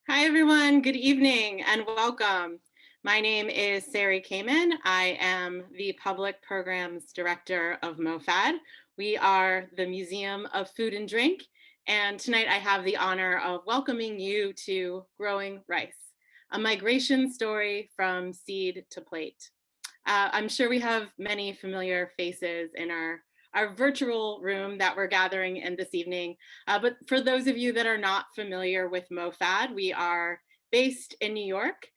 Hi, everyone. Good evening and welcome. My name is Sari Kamen. I am the Public Programs Director of MOFAD. We are the Museum of Food and Drink, and tonight I have the honor of welcoming you to Growing Rice, a migration story from seed to plate. I'm sure we have many familiar faces in our virtual room that we're gathering in this evening. But for those of you that are not familiar with MOFAD, we are based in New York.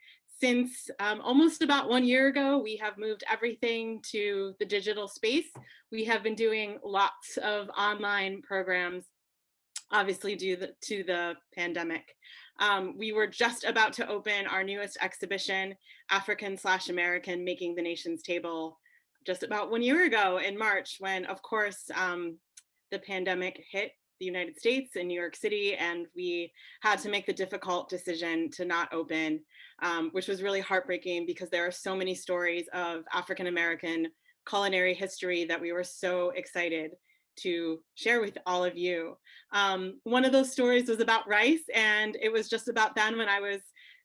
Since almost about 1 year ago, we have moved everything to the digital space. We have been doing lots of online programs, obviously due to the pandemic. We were just about to open our newest exhibition, African/American Making the Nation's Table, just about 1 year ago in March, when, of course, the pandemic hit the United States and New York City, and we had to make the difficult decision to not open, which was really heartbreaking because there are so many stories of African American culinary history that we were so excited to share with all of you. One of those stories was about rice, and it was just about then when I was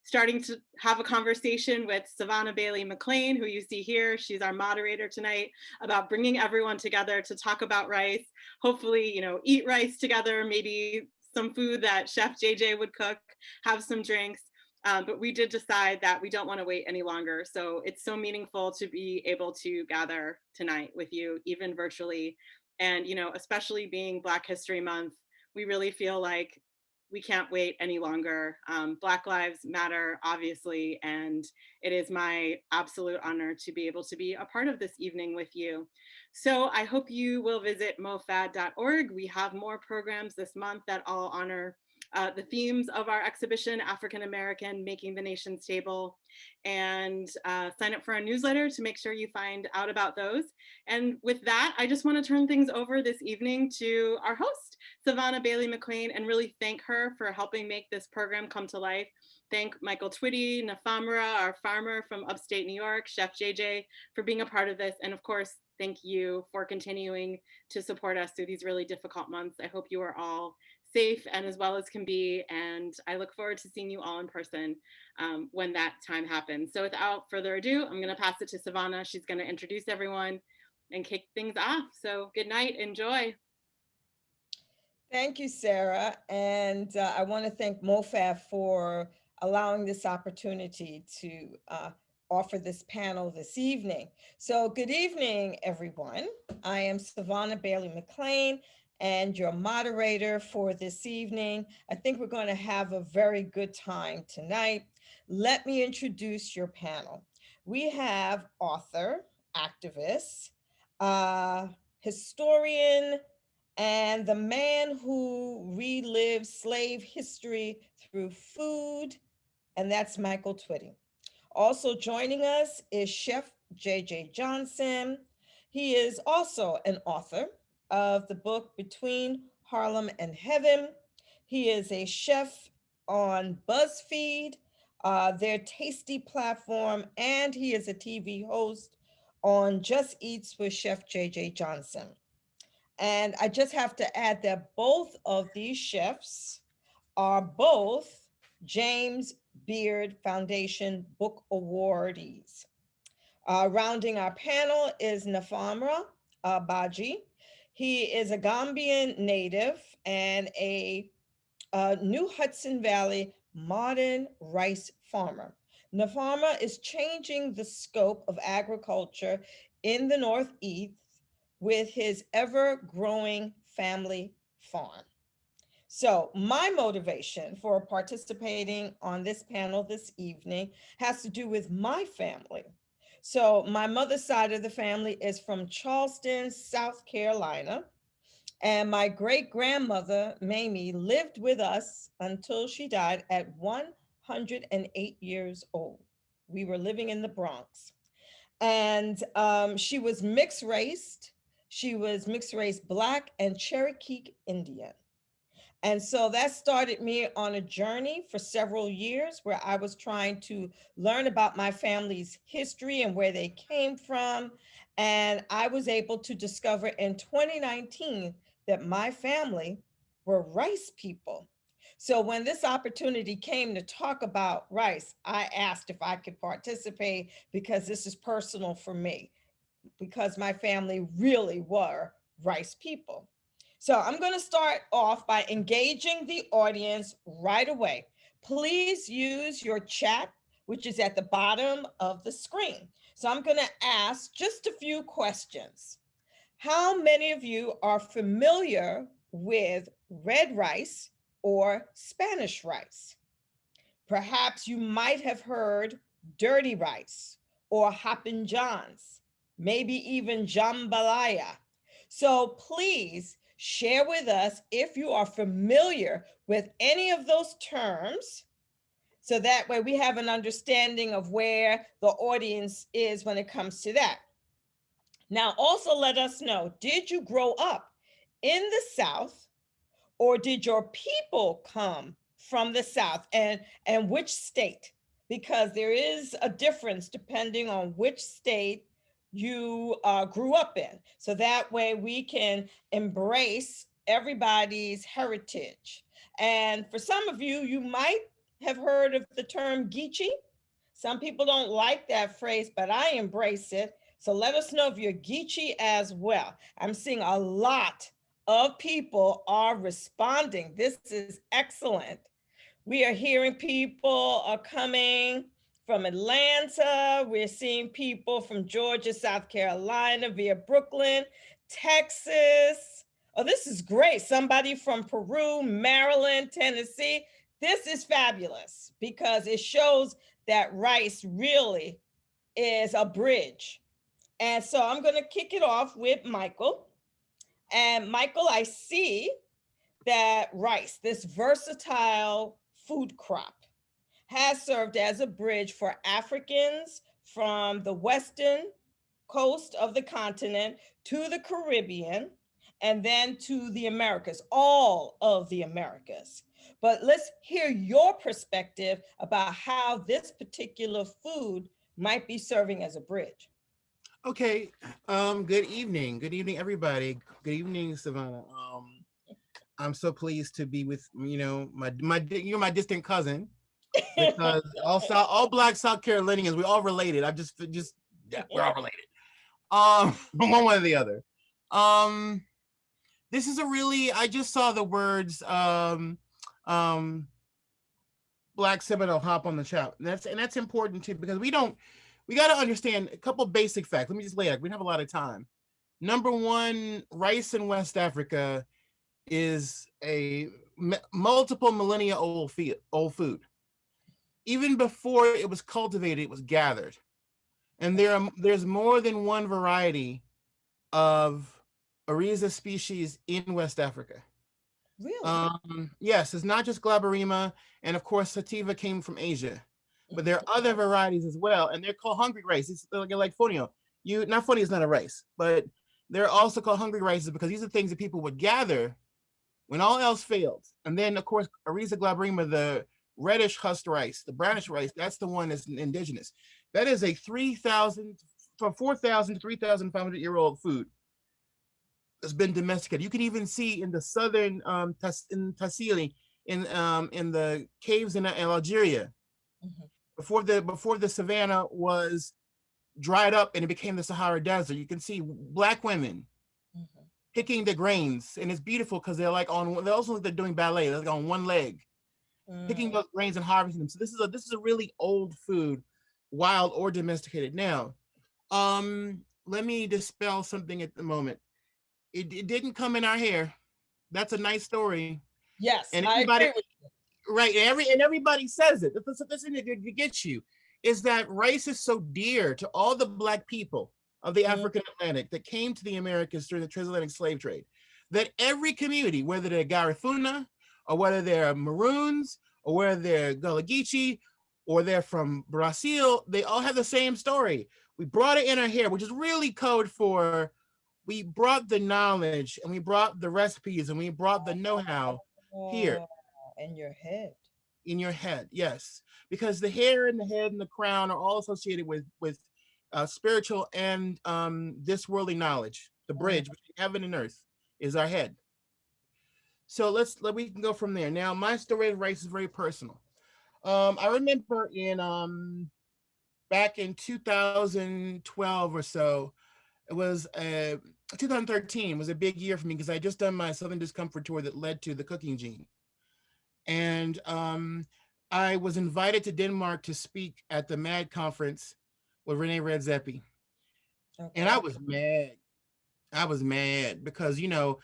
starting to have a conversation with Savona Bailey-McClain, who you see here. She's our moderator tonight, about bringing everyone together to talk about rice. Hopefully, eat rice together, maybe some food that Chef JJ would cook, have some drinks. But we did decide that we don't want to wait any longer. So it's so meaningful to be able to gather tonight with you, even virtually. And, especially being Black History Month, we really feel like we can't wait any longer. Black Lives Matter, obviously, and it is my absolute honor to be able to be a part of this evening with you. So I hope you will visit mofad.org. We have more programs this month that all honor the themes of our exhibition, African American Making the Nation's Table, and sign up for our newsletter to make sure you find out about those. And with that, I just want to turn things over this evening to our host, Savona Bailey-McClain, and really thank her for helping make this program come to life. Thank Michael Twitty, Nfamara, our farmer from upstate New York, Chef JJ, for being a part of this. And of course, thank you for continuing to support us through these really difficult months. I hope you are all safe and as well as can be. And I look forward to seeing you all in person when that time happens. So without further ado, I'm going to pass it to Savona. She's going to introduce everyone and kick things off. So good night, enjoy. Thank you, Sarah. And I want to thank MOFAD for allowing this opportunity to offer this panel this evening. So good evening, everyone. I am Savona Bailey-McClain and your moderator for this evening. I think we're going to have a very good time tonight. Let me introduce your panel. We have author, activist, historian, and the man who relives slave history through food, and that's Michael Twitty. Also joining us is Chef JJ Johnson. He is also an author of the book Between Harlem and Heaven. He is a chef on BuzzFeed, their tasty platform, and he is a TV host on Just Eats with Chef JJ Johnson. And I just have to add that both of these chefs are both James Beard Foundation Book Awardees. Rounding our panel is Nfamara Badjie. He is a Gambian native and a New Hudson Valley modern rice farmer. Nfamara is changing the scope of agriculture in the Northeast with his ever-growing family farm. So my motivation for participating on this panel this evening has to do with my family. So my mother's side of the family is from Charleston, South Carolina. And my great-grandmother, Mamie, lived with us until she died at 108 years old. We were living in the Bronx. And she was mixed raced. She was mixed race Black and Cherokee Indian. And so that started me on a journey for several years where I was trying to learn about my family's history and where they came from. And I was able to discover in 2019 that my family were rice people. So when this opportunity came to talk about rice, I asked if I could participate because this is personal for me, because my family really were rice people. So I'm going to start off by engaging the audience right away. Please use your chat, which is at the bottom of the screen. So I'm going to ask just a few questions. How many of you are familiar with red rice or Spanish rice? Perhaps you might have heard dirty rice or hoppin' johns, maybe even jambalaya. So please share with us if you are familiar with any of those terms, so that way we have an understanding of where the audience is when it comes to that. Now, also let us know, did you grow up in the South, or did your people come from the South, and which state? Because there is a difference depending on which state you grew up in. So that way we can embrace everybody's heritage. And for some of you, you might have heard of the term Geechee. Some people don't like that phrase, but I embrace it. So let us know if you're Geechee as well. I'm seeing a lot of people are responding. This is excellent. We are hearing people are coming from Atlanta. We're seeing people from Georgia, South Carolina, via Brooklyn, Texas. Oh, this is great. Somebody from Peru, Maryland, Tennessee. This is fabulous because it shows that rice really is a bridge. And so I'm going to kick it off with Michael. And Michael, I see that rice, this versatile food crop, has served as a bridge for Africans from the western coast of the continent to the Caribbean and then to the Americas, all of the Americas. But let's hear your perspective about how this particular food might be serving as a bridge. Okay. Good evening. Good evening, everybody. Good evening, Savona. I'm so pleased to be with you're my distant cousin, because all Black South Carolinians, we all related. Yeah, we're all related. One way or the other. This is a really, I just saw the words Black Seminole hop on the chat. And that's important too, because we got to understand a couple basic facts. Let me just lay out. We don't have a lot of time. Number one, rice in West Africa is a multiple millennia old food. Even before it was cultivated, it was gathered. And there's more than one variety of Ariza species in West Africa. Really? Yes, it's not just Glaberrima, and of course sativa came from Asia, but there are other varieties as well, and they're called hungry rice. It's like fonio. Not fonio is not a rice, but they're also called hungry rices because these are things that people would gather when all else failed. And then of course Ariza glaberrima, the reddish husked rice, the brownish rice, that's the one that's indigenous. That is a 4,000 to 3,500-year-old food that's been domesticated. You can even see in the southern in Tassili, in the caves in Algeria, before the savannah was dried up and it became the Sahara Desert. You can see Black women picking the grains, and it's beautiful because they're also they're doing ballet. They're like on one leg, picking those grains and harvesting them. So this is a really old food, wild or domesticated. Now, let me dispel something at the moment. It didn't come in our hair. That's a nice story. Yes, and I everybody, agree with you. right? And everybody says it. The thing that gets you is that rice is so dear to all the Black people of the African Atlantic that came to the Americas during the transatlantic slave trade, that every community, whether they're Garifuna or whether they're Maroons or whether they're Gullah Geechee or they're from Brazil, they all have the same story. We brought it in our hair, which is really code for we brought the knowledge and we brought the recipes and we brought the know-how here. In your head. In your head, yes. Because the hair and the head and the crown are all associated with spiritual and this worldly knowledge. The bridge between heaven and earth is our head. So we can go from there. Now, my story of rice is very personal. I remember in back in 2012 or so, it was 2013 was a big year for me because I just done my Southern Discomfort tour that led to the cooking gene. And I was invited to Denmark to speak at the MAD conference with Renee Redzepi. Okay. And I was mad. I was mad because, you know,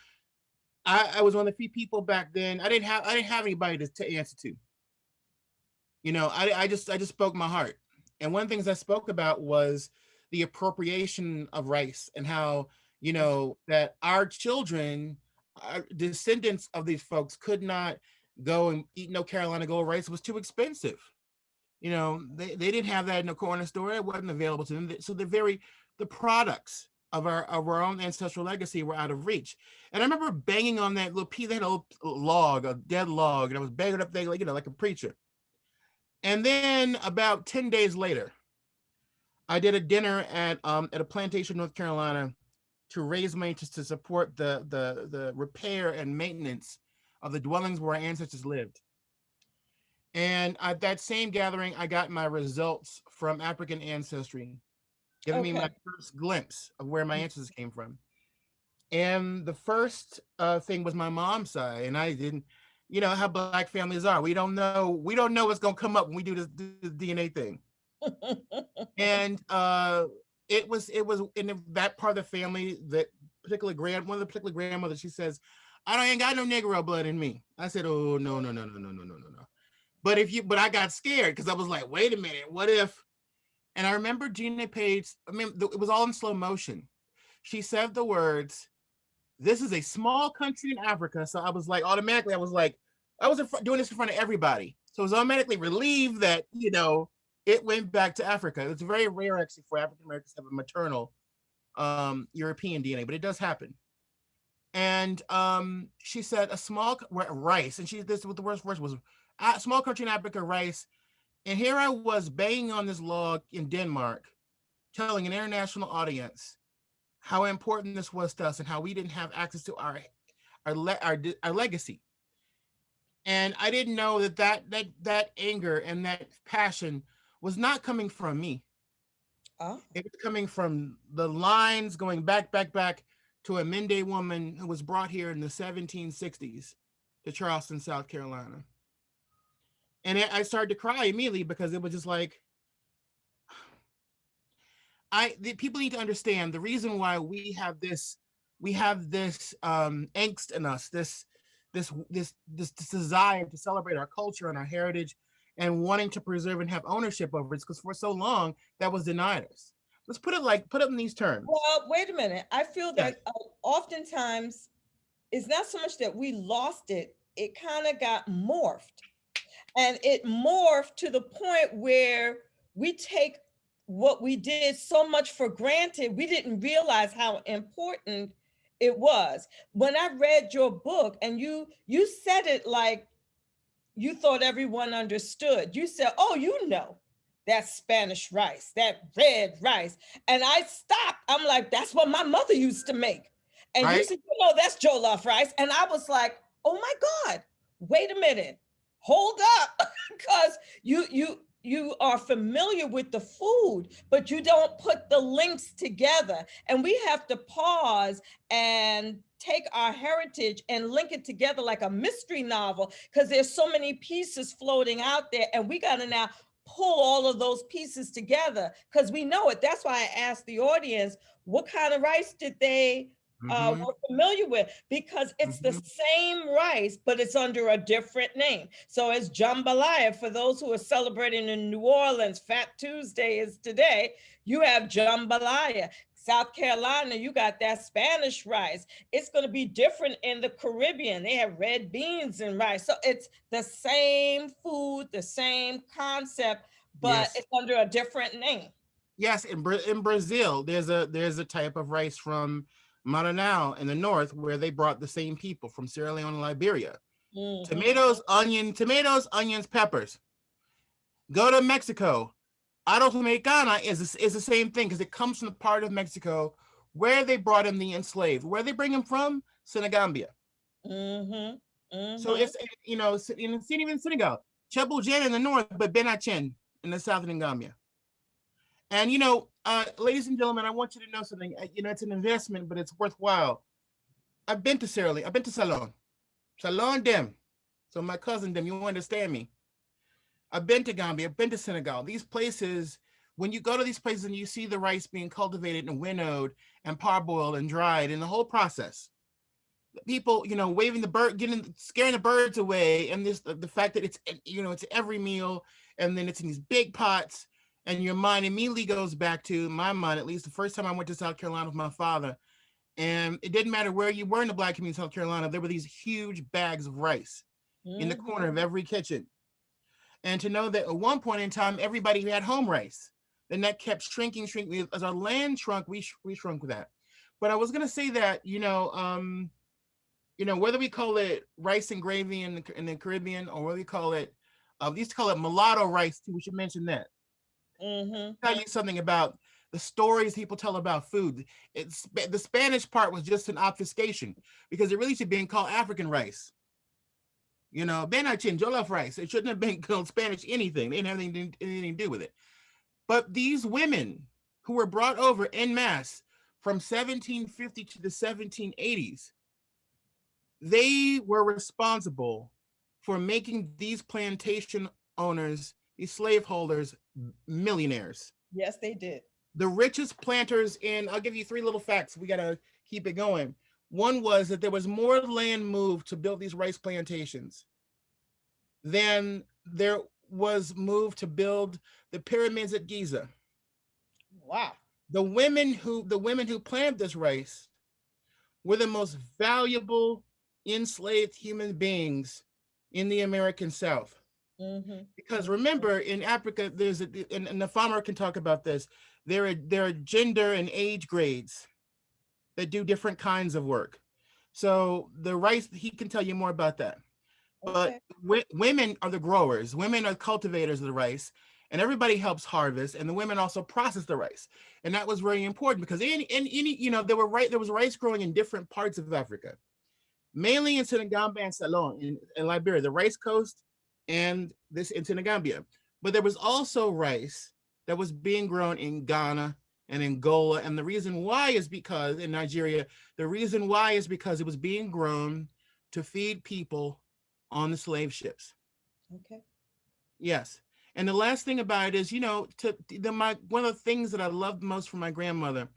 I was one of the few people back then. I didn't have anybody to answer to. You know, I just spoke my heart. And one of the things I spoke about was the appropriation of rice and how, you know, that our children, our descendants of these folks could not go and eat no Carolina Gold rice. It was too expensive. You know, they didn't have that in the corner store. It wasn't available to them. So the products of our own ancestral legacy were out of reach. And I remember banging on that little piece, that old log, a dead log, and I was banging up there, like, you know, like a preacher. And then about 10 days later, I did a dinner at a plantation, North Carolina, to raise money to support the repair and maintenance of the dwellings where our ancestors lived. And at that same gathering, I got my results from African ancestry, giving me my first glimpse of where my ancestors came from. And the first thing was my mom's side, and I didn't, you know how Black families are. We don't know what's gonna come up when we do this DNA thing. And it was in that part of the family, that particular one of the particular grandmothers, she says, I ain't got no Negro blood in me. I said, oh, no. But I got scared because I was like, wait a minute, what if? And I remember Gina Page, it was all in slow motion. She said the words, this is a small country in Africa. So I was like, automatically, I was doing this in front of everybody. So I was automatically relieved that, you know, it went back to Africa. It's very rare actually for African Americans to have a maternal European DNA, but it does happen. And she said a small rice, and this what the worst was, a small country in Africa, rice. And here I was banging on this log in Denmark, telling an international audience how important this was to us and how we didn't have access to our legacy. And I didn't know that anger and that passion was not coming from me. Oh. It was coming from the lines going back to a Mende woman who was brought here in the 1760s to Charleston, South Carolina. And I started to cry immediately because it was just like, people need to understand the reason why we have this angst in us, this desire to celebrate our culture and our heritage and wanting to preserve and have ownership over it, because for so long that was denied us. Let's put it in these terms. Well, wait a minute. I feel that oftentimes it's not so much that we lost it, it kind of got morphed. And it morphed to the point where we take what we did so much for granted, we didn't realize how important it was. When I read your book and you said it like you thought everyone understood. You said, oh, you know, that's Spanish rice, that red rice. And I stopped. I'm like, that's what my mother used to make. And you said, you know, that's jollof rice. And I was like, oh my God, wait a minute. Hold up, because you are familiar with the food, but you don't put the links together. And we have to pause and take our heritage and link it together like a mystery novel, because there's so many pieces floating out there, and we got to now pull all of those pieces together because we know it. That's why I asked the audience, what kind of rice did they were familiar with, because it's the same rice, but it's under a different name. So it's jambalaya. For those who are celebrating in New Orleans, Fat Tuesday is today, you have jambalaya. South Carolina, you got that Spanish rice. It's going to be different in the Caribbean. They have red beans and rice. So it's the same food, the same concept, but it's under a different name. Yes, in Brazil, there's a type of rice from Maranhão in the north where they brought the same people from Sierra Leone and Liberia. Tomatoes, onions, peppers. Go to Mexico. Arroz mexicana is the same thing because it comes from the part of Mexico where they brought in the enslaved. Where they bring them from? Senegambia. So it's, you know, in even Senegal, Cheboujen in the north, but Benachen in the south in Gambia. And, you know, ladies and gentlemen, I want you to know something. You know, it's an investment, but it's worthwhile. I've been to Sierra Leone. I've been to Salon. Salon dem. So my cousin dem, you understand me. I've been to Gambia. I've been to Senegal. These places, when you go to these places and you see the rice being cultivated and winnowed and parboiled and dried and the whole process, people, you know, waving the bird, scaring the birds away, and this the fact that it's, you know, it's every meal, and then it's in these big pots, and your mind immediately goes back to my mind, at least the first time I went to South Carolina with my father, and it didn't matter where you were in the Black community of South Carolina, there were these huge bags of rice in the corner of every kitchen. And to know that at one point in time, everybody had home rice, then that kept shrinking. As our land shrunk, we shrunk with that. But I was gonna say that, you know, whether we call it rice and gravy in the Caribbean, or whether we call it, we used to call it mulatto rice too. We should mention that. Tell you something about the stories people tell about food. It's the Spanish part was just an obfuscation, because it really should be called African rice. You know, Benachin, jollof rice. It shouldn't have been called Spanish anything. They didn't have anything to do with it. But these women who were brought over en masse from 1750 to the 1780s, they were responsible for making these plantation owners, these slaveholders, millionaires. Yes, they did. The richest planters I'll give you three little facts. We got to keep it going. One was that there was more land moved to build these rice plantations than there was moved to build the pyramids at Giza. Wow. The women who planted this rice were the most valuable enslaved human beings in the American South. Because remember, in Africa, there's and Nfamara can talk about this. There are gender and age grades that do different kinds of work. So the rice, he can tell you more about that. But women are the growers. Women are cultivators of the rice, and everybody helps harvest. And the women also process the rice, and that was very important because you know, there was rice growing in different parts of Africa, mainly in Senegambia and Salon in Liberia, the rice coast, and this in Senegambia. But there was also rice that was being grown in Ghana and Angola, and the reason why is because in Nigeria, the reason why is because it was being grown to feed people on the slave ships. Okay. Yes. And the last thing about it is, you know, one of the things that I loved most from my grandmother,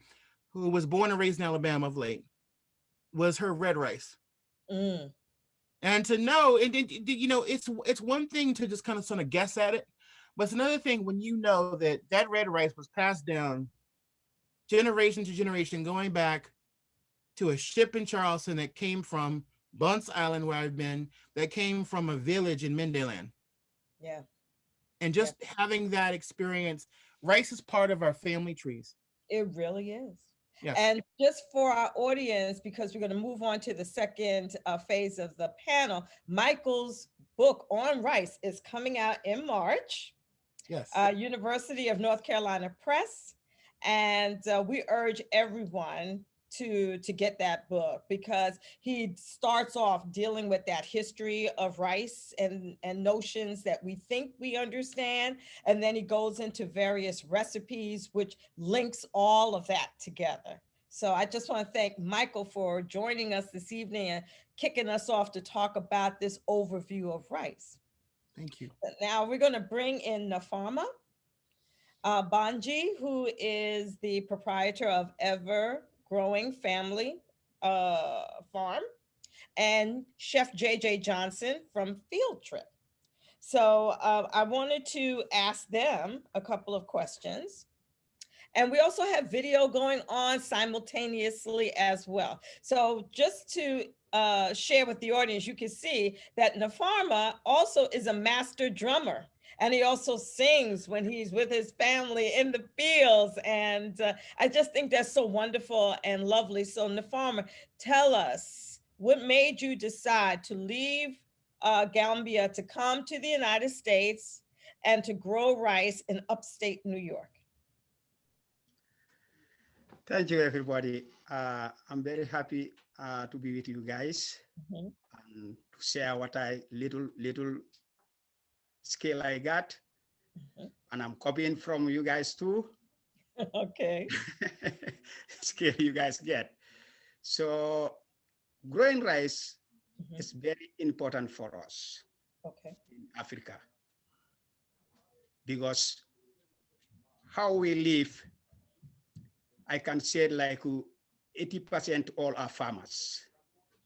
who was born and raised in Alabama of late, was her red rice. And to know, you know, it's one thing to just kind of guess at it, but it's another thing when you know that red rice was passed down generation to generation, going back to a ship in Charleston that came from Bunce Island, where I've been, that came from a village in Mindeland. Yeah. And just having that experience, rice is part of our family trees. It really is. Yes. And just for our audience, because we're going to move on to the second phase of the panel, Michael's book on rice is coming out in March. Yes. University of North Carolina Press. And we urge everyone to get that book, because he starts off dealing with that history of rice and notions that we think we understand. And then he goes into various recipes, which links all of that together. So I just want to thank Michael for joining us this evening and kicking us off to talk about this overview of rice. Thank you. Now we're going to bring in Nfamara Badjie, who is the proprietor of Ever Growing Family Farm, and Chef JJ Johnson from FIELDTRIP. So I wanted to ask them a couple of questions. And we also have video going on simultaneously as well. So just to share with the audience, you can see that Nfamara also is a master drummer. And he also sings when he's with his family in the fields. And I just think that's so wonderful and lovely. So Nfamara, tell us, what made you decide to leave Gambia to come to the United States and to grow rice in upstate New York? Thank you, everybody. I'm very happy to be with you guys. and to share what I little skill I got. And I'm copying from you guys too. Okay. Skill you guys get. So growing rice is very important for us in Africa, because how we live, I can say like 80% all are farmers.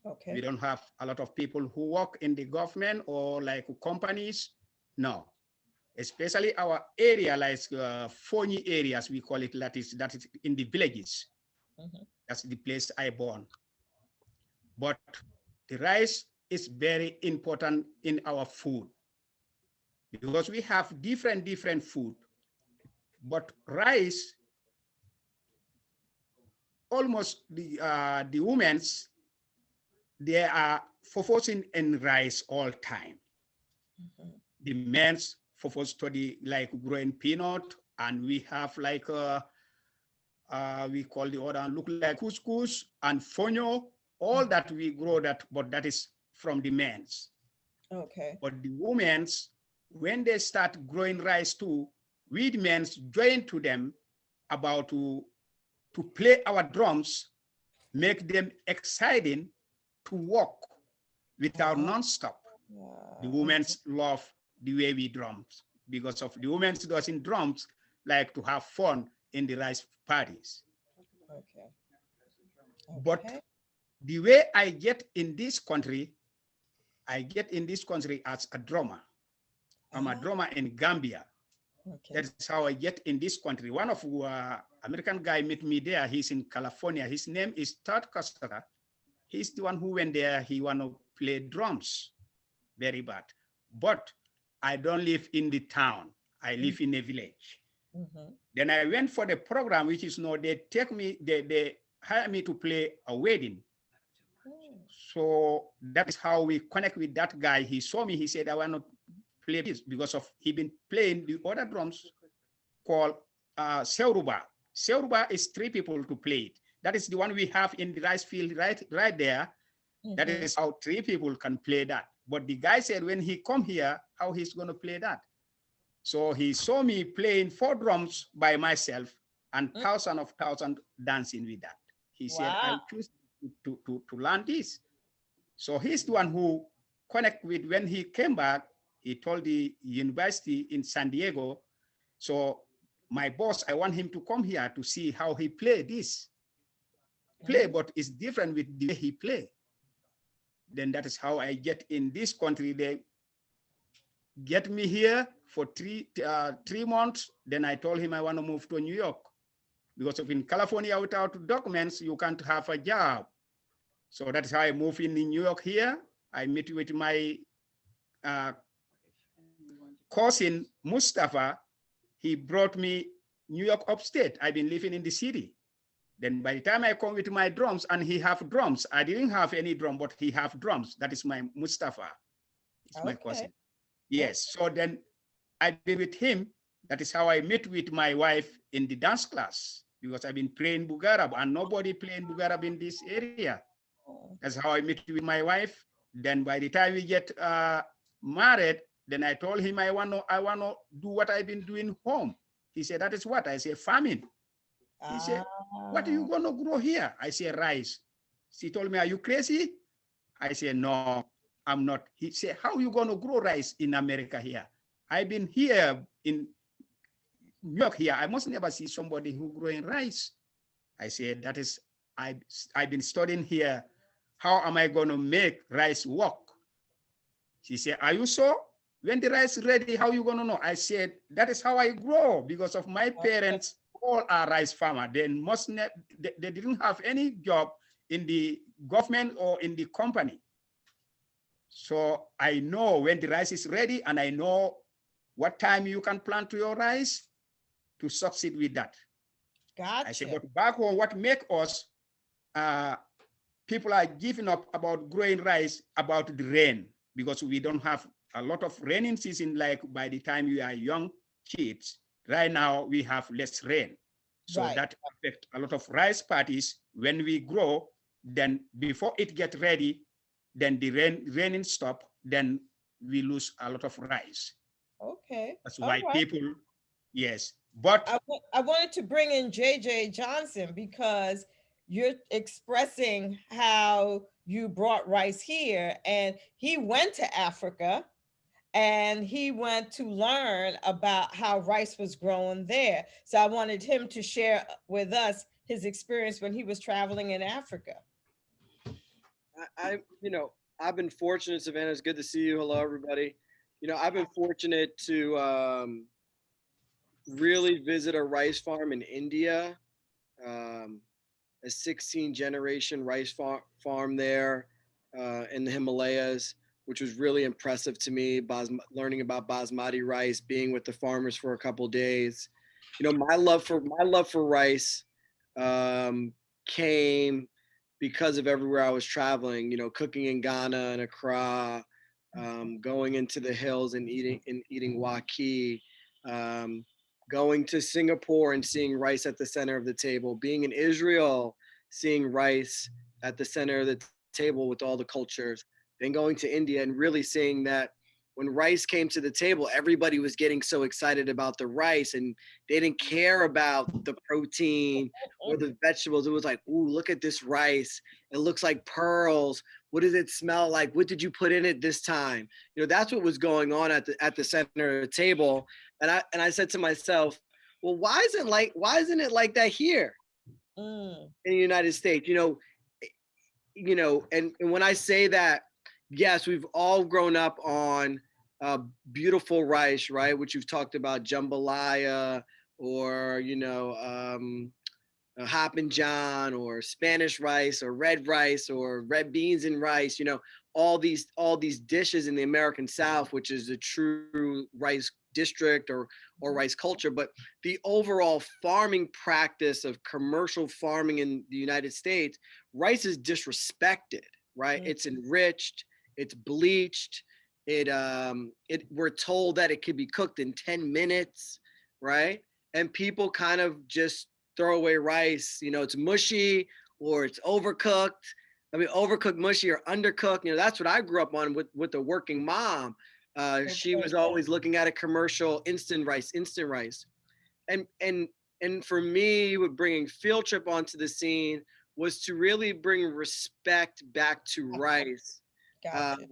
Okay. We don't have a lot of people who work in the government or like companies. No, especially our area, like Fonyi areas, we call it, that is in the villages. That's the place I born. But the rice is very important in our food, because we have different food. But rice, almost the women's, they are focusing in rice all time. The men's focus to the like growing peanut, and we have like we call the other look like couscous and fonio, all that we grow that, but that is from the men's. Okay. But the women's, when they start growing rice too, we the men's join to them about to play our drums, make them exciting to work without non-stop. The women's love the way we drums, because of the women's doesn't drums like to have fun in the rice parties. Okay. But the way I get in this country, I get in this country as a drummer. I'm a drummer in Gambia. That's how I get in this country. One of American guy met me there. He's in California. His name is Todd Costa. He's the one who went there. He want to play drums very bad. But I don't live in the town. I live in a village. Then I went for the program, which is no, they take me, they hire me to play a wedding. So that is how we connect with that guy. He saw me, he said, I want to play this, because of he been playing the other drums called Seuruba. Seuruba is 3 people to play it. That is the one we have in the rice field right there. That is how 3 people can play that. But the guy said when he come here, how he's going to play that. So he saw me playing 4 drums by myself and thousands dancing with that. He said, I choose to learn this. So he's the one who connect with, when he came back, he told the university in San Diego, so my boss, I want him to come here to see how he play this. But it's different with the way he play. Then that is how I get in this country. They get me here for 3 months. Then I told him I want to move to New York, because of in California without documents, you can't have a job. So that's how I moved in New York here. I met with my cousin, Mustafa. He brought me New York upstate. I've been living in the city. Then by the time I come with my drums, and he have drums, I didn't have any drum, but he have drums. That is my Mustafa. It's my cousin. Yes. So then I've been with him. That is how I met with my wife in the dance class, because I've been playing Bugarab, and nobody playing Bugarab in this area. That's how I met with my wife. Then by the time we get married, then I told him I want to do what I've been doing home. He said, that is what? I said, farming. He said, what are you going to grow here? I said, rice. He told me, are you crazy? I said, no, I'm not. He said, how are you going to grow rice in America here? I've been here in New York here. I must never see somebody who growing rice. I said, that is, I've been studying here. How am I going to make rice work? She said, are you sure? When the rice is ready, how are you going to know? I said, that is how I grow, because of my parents, all are rice farmers. They didn't have any job in the government or in the company. So I know when the rice is ready, and I know what time you can plant your rice to succeed with that. Gotcha. I said, but back home, what make us, people are giving up about growing rice about the rain, because we don't have a lot of raining season. Like by the time we are young kids, right now we have less rain. So that affects a lot of rice parties. When we grow, then before it get ready, then the raining stop, then we lose a lot of rice. Okay. That's All why right. people, yes. But I wanted to bring in JJ Johnson because you're expressing how you brought rice here, and he went to Africa and he went to learn about how rice was grown there. So I wanted him to share with us his experience when he was traveling in Africa. I've been fortunate, Savannah. It's good to see you. Hello, everybody. I've been fortunate to really visit a rice farm in India, a 16-generation rice farm there in the Himalayas, which was really impressive to me. Learning about basmati rice, being with the farmers for a couple days. My love for rice came because of everywhere I was traveling. Cooking in Ghana and Accra, going into the hills and eating waki. Going to Singapore and seeing rice at the center of the table, being in Israel, seeing rice at the center of the table with all the cultures, then going to India and really seeing that when rice came to the table, everybody was getting so excited about the rice and they didn't care about the protein or the vegetables. It was like, ooh, look at this rice. It looks like pearls. What does it smell like? What did you put in it this time? That's what was going on at the center of the table. And I said to myself, well, why isn't it like that here in the United States? And when I say that, yes, we've all grown up on beautiful rice, right? Which you've talked about, jambalaya, or Hoppin' John, or Spanish rice, or red red beans and rice. All these dishes in the American South, which is a true rice district or rice culture. But the overall farming practice of commercial farming in the United States, rice is disrespected, right? It's enriched, it's bleached. We're told that it could be cooked in 10 minutes, right? And people kind of just throw away rice. It's mushy or it's overcooked. I mean, overcooked, mushy, or undercooked. That's what I grew up on with the working mom. She was always looking at a commercial instant rice. And for me, with bringing Field Trip onto the scene was to really bring respect back to rice. Gotcha.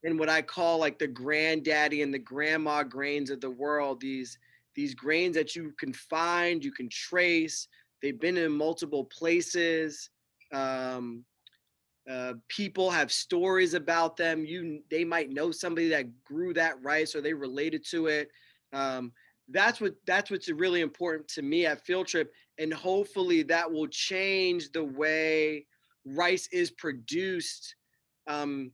And what I call like the granddaddy and the grandma grains of the world, these grains that you can find, you can trace. They've been in multiple places. People have stories about them. They might know somebody that grew that rice or they related to it. That's what's really important to me at Field Trip, and hopefully that will change the way rice is produced in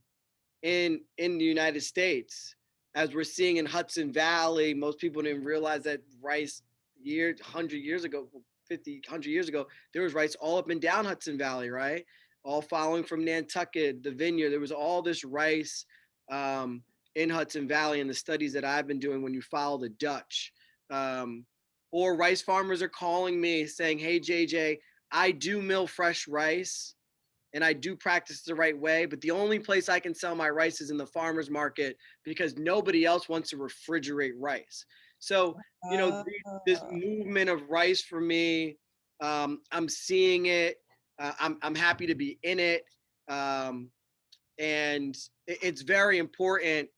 the United States. As we're seeing in Hudson Valley, most people didn't realize that rice 100 years ago, 100 years ago, there was rice all up and down Hudson Valley, right? All following from Nantucket, the vineyard. There was all this rice in Hudson Valley, and the studies that I've been doing when you follow the Dutch. Or rice farmers are calling me saying, hey, JJ, I do mill fresh rice and I do practice the right way, but the only place I can sell my rice is in the farmer's market because nobody else wants to refrigerate rice. So, this movement of rice for me, I'm seeing it. I'm happy to be in it. And it's very important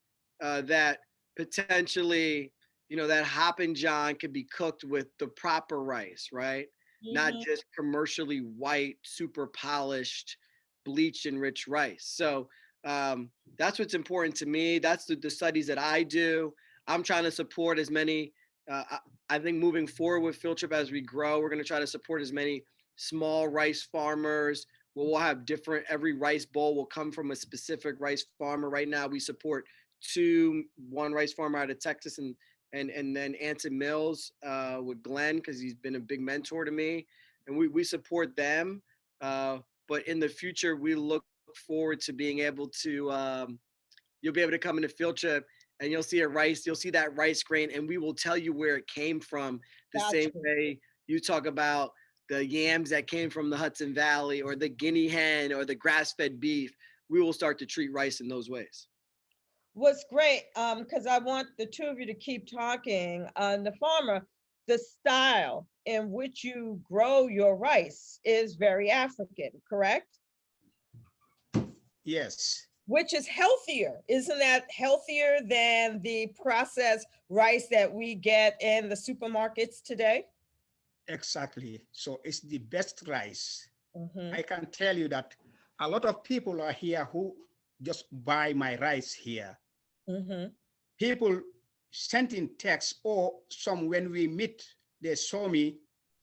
that potentially, that Hoppin' John can be cooked with the proper rice, right? Not just commercially white, super polished, bleached enriched rice. So that's what's important to me. That's the studies that I do. I'm trying to support as many, I think moving forward with Field Trip as we grow, we're going to try to support as many small rice farmers. We'll have every rice bowl will come from a specific rice farmer. Right now we support one rice farmer out of Texas and then Anson Mills with Glenn, because he's been a big mentor to me, and we support them. But in the future, we look forward to being able to, you'll be able to come into Field Trip and you'll see that rice grain, and we will tell you where it came from, the same way you talk about the yams that came from the Hudson Valley, or the guinea hen, or the grass-fed beef. we will start to treat rice in those ways. What's great, because I want the two of you to keep talking. Nfamara, the style in which you grow your rice is very African, correct? Yes. Which is healthier. Isn't that healthier than the processed rice that we get in the supermarkets today? Exactly. So it's the best rice. Mm-hmm. I can tell you that a lot of people are here who just buy my rice here. Mm-hmm. People sent in text, or some when we meet, they saw me,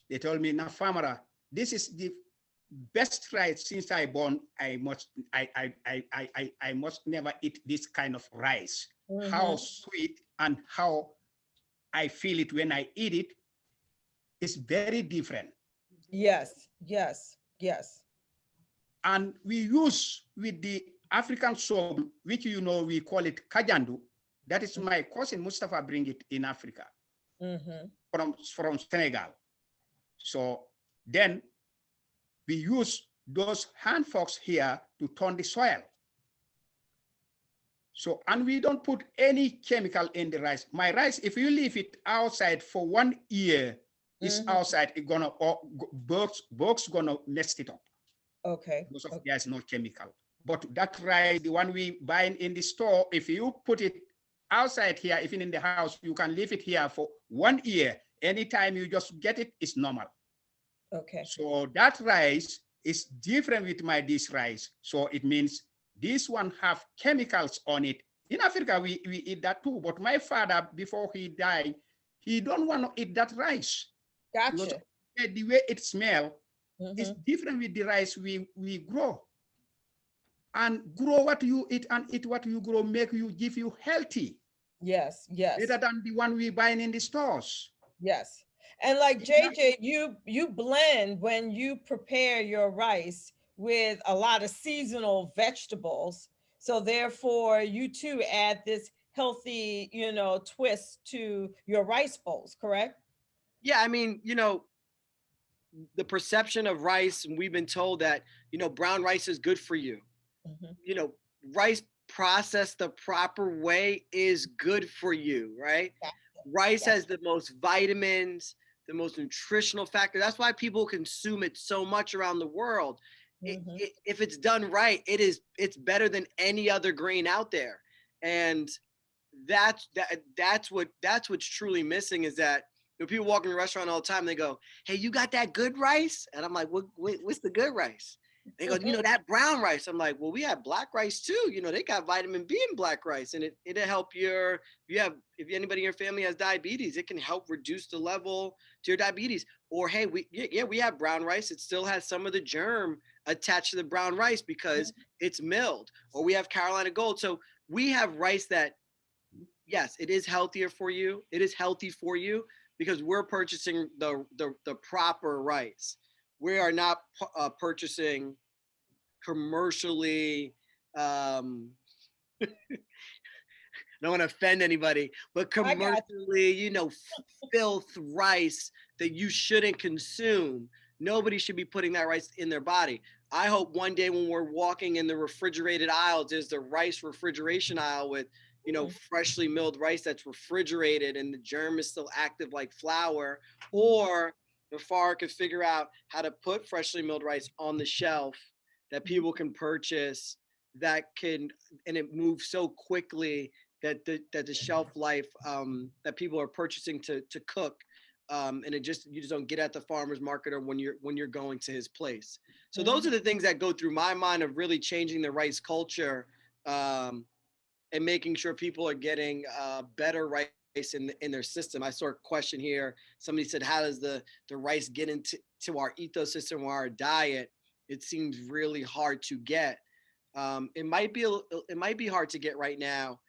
they told me, Nfamara, this is the best rice since I born. I must never eat this kind of rice. Mm-hmm. How sweet and how I feel it when I eat it is very different. Yes, yes, yes. And we use with the African soap, which we call it kajandu. That is my cousin Mustafa bring it in Africa, Mm-hmm. from Senegal. So then we use those hand forks here to turn the soil. So, and we don't put any chemical in the rice. My rice, if you leave it outside for 1 year, it's outside, it's gonna, bugs gonna nest it up. Okay. Because of there's no chemical. But that rice, the one we buy in the store, if you put it outside here, even in the house, you can leave it here for 1 year. Anytime you just get it, it's normal. Okay. So that rice is different with this rice. So it means this one have chemicals on it. In Africa, we eat that too. But my father, before he died, he don't want to eat that rice. Gotcha. Because the way it smells is different with the rice we grow. And grow what you eat and eat what you grow, give you healthy. Yes, yes. Better than the one we buying in the stores. Yes. And like JJ, you blend when you prepare your rice with a lot of seasonal vegetables. So therefore you too add this healthy, twist to your rice bowls, correct? Yeah, I mean, the perception of rice, and we've been told that, brown rice is good for you. Rice processed the proper way is good for you, right? Yeah. Rice has the most vitamins, the most nutritional factor. That's why people consume it so much around the world. If it's done right, it's better than any other grain out there. And that's what's truly missing, is that people walk in the restaurant all the time, they go, "Hey, you got that good rice?" And I'm like, what's the good rice? They go, that brown rice. I'm like, well, we have black rice too. They got vitamin B in black rice, and it'll help if anybody in your family has diabetes, it can help reduce the level to your diabetes. Or, hey, we have brown rice. It still has some of the germ attached to the brown rice because it's milled. Or we have Carolina Gold. So we have rice that, yes, it is healthier for you. It is healthy for you because we're purchasing the proper rice. We are not purchasing commercially, I don't want to offend anybody, but commercially, filth rice that you shouldn't consume. Nobody should be putting that rice in their body. I hope one day when we're walking in the refrigerated aisles, there's the rice refrigeration aisle with, freshly milled rice that's refrigerated and the germ is still active like flour, or the FAR could figure out how to put freshly milled rice on the shelf that people can purchase, and it moves so quickly that the shelf life that people are purchasing to cook, and you just don't get at the farmer's market or when you're going to his place. So those are the things that go through my mind of really changing the rice culture, and making sure people are getting better rice in their system. I saw a question here. Somebody said, how does the rice get into our ecosystem or our diet? It seems really hard to get. It might be hard to get right now.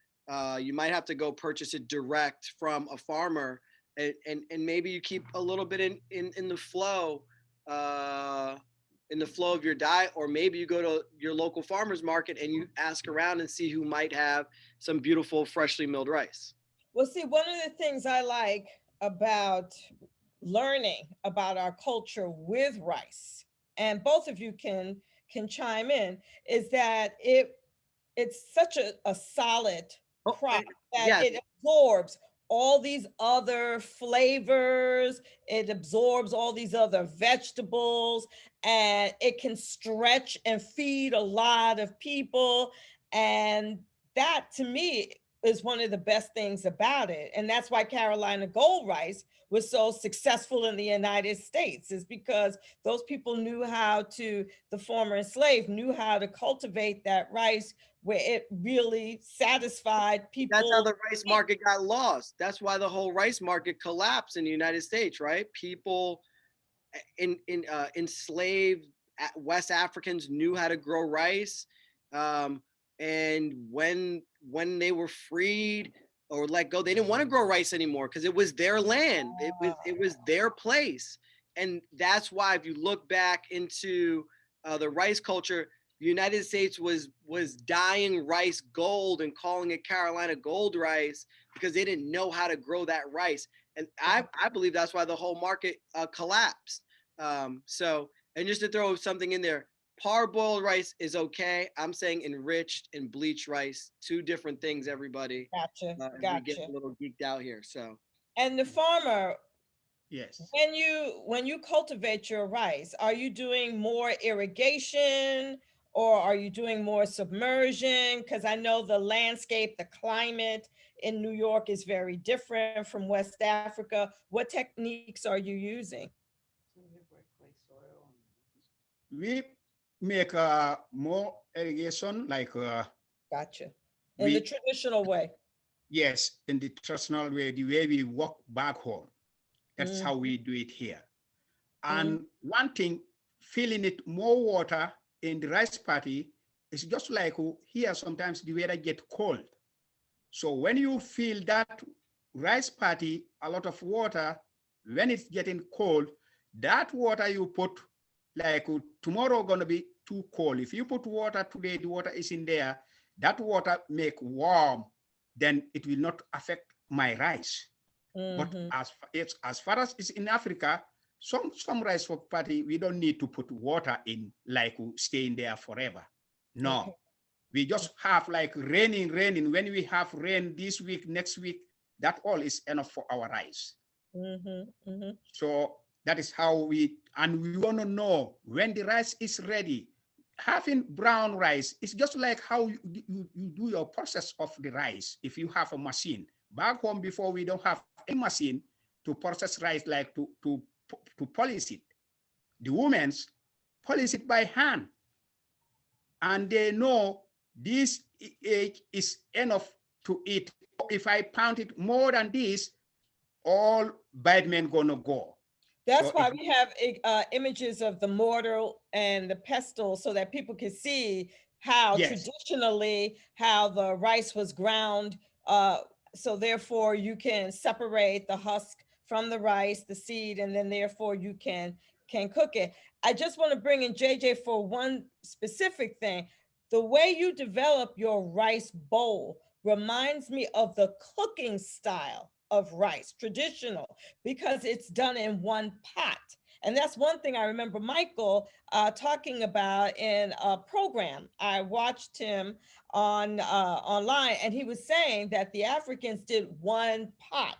You might have to go purchase it direct from a farmer, and maybe you keep a little bit in the flow, of your diet, or maybe you go to your local farmer's market and you ask around and see who might have some beautiful freshly milled rice. Well, see, one of the things I like about learning about our culture with rice, and both of you can chime in, is that it it's such a solid Oh, crop that yes. it absorbs all these other flavors, it absorbs all these other vegetables, and it can stretch and feed a lot of people. And that to me is one of the best things about it. And that's why Carolina Gold Rice was so successful in the United States, is because those people knew how to, the former enslaved knew how to cultivate that rice where it really satisfied people. That's how the rice market got lost. That's why the whole rice market collapsed in the United States, right? People enslaved West Africans knew how to grow rice, and when they were freed or let go, they didn't want to grow rice anymore because it was their land. It was their place, and that's why if you look back into the rice culture, the United States was dyeing rice gold and calling it Carolina gold rice because they didn't know how to grow that rice. And I believe that's why the whole market collapsed. So, and just to throw something in there, parboiled rice is okay. I'm saying enriched and bleached rice, two different things, everybody. Gotcha, We gotcha. get a little geeked out here. So, and the farmer, Yes. when you cultivate your rice, are you doing more irrigation or are you doing more submersion? Because I know the landscape, the climate in New York is very different from West Africa. What techniques are you using? We make more irrigation, like Gotcha. In the traditional way. Yes, in the traditional way, the way we walk back home. That's how we do it here. And one thing, filling it more water in the rice paddy is just like here, sometimes the weather get cold. So when you fill that rice paddy a lot of water, when it's getting cold, that water you put, like tomorrow gonna be too cold. If you put water today, the water is in there, that water make warm, then it will not affect my rice. But as far as it's in Africa, some rice for party, we don't need to put water in, like staying there forever. No, okay. We just have like raining. When we have rain this week, next week, that all is enough for our rice. So that is how we want to know when the rice is ready. Having brown rice is just like how you do your process of the rice. If you have a machine back home, before we don't have a machine to process rice, like to polish it. The women polish it by hand, and they know this age is enough to eat. If I pound it more than this, all bad men gonna go. That's why we have images of the mortar and the pestle, so that people can see how traditionally how the rice was ground. So therefore you can separate the husk from the rice, the seed, and then therefore you can cook it. I just want to bring in JJ for one specific thing. The way you develop your rice bowl reminds me of the cooking style of rice, traditional, because it's done in one pot. And that's one thing I remember Michael talking about in a program. I watched him on online, and he was saying that the Africans did one pot,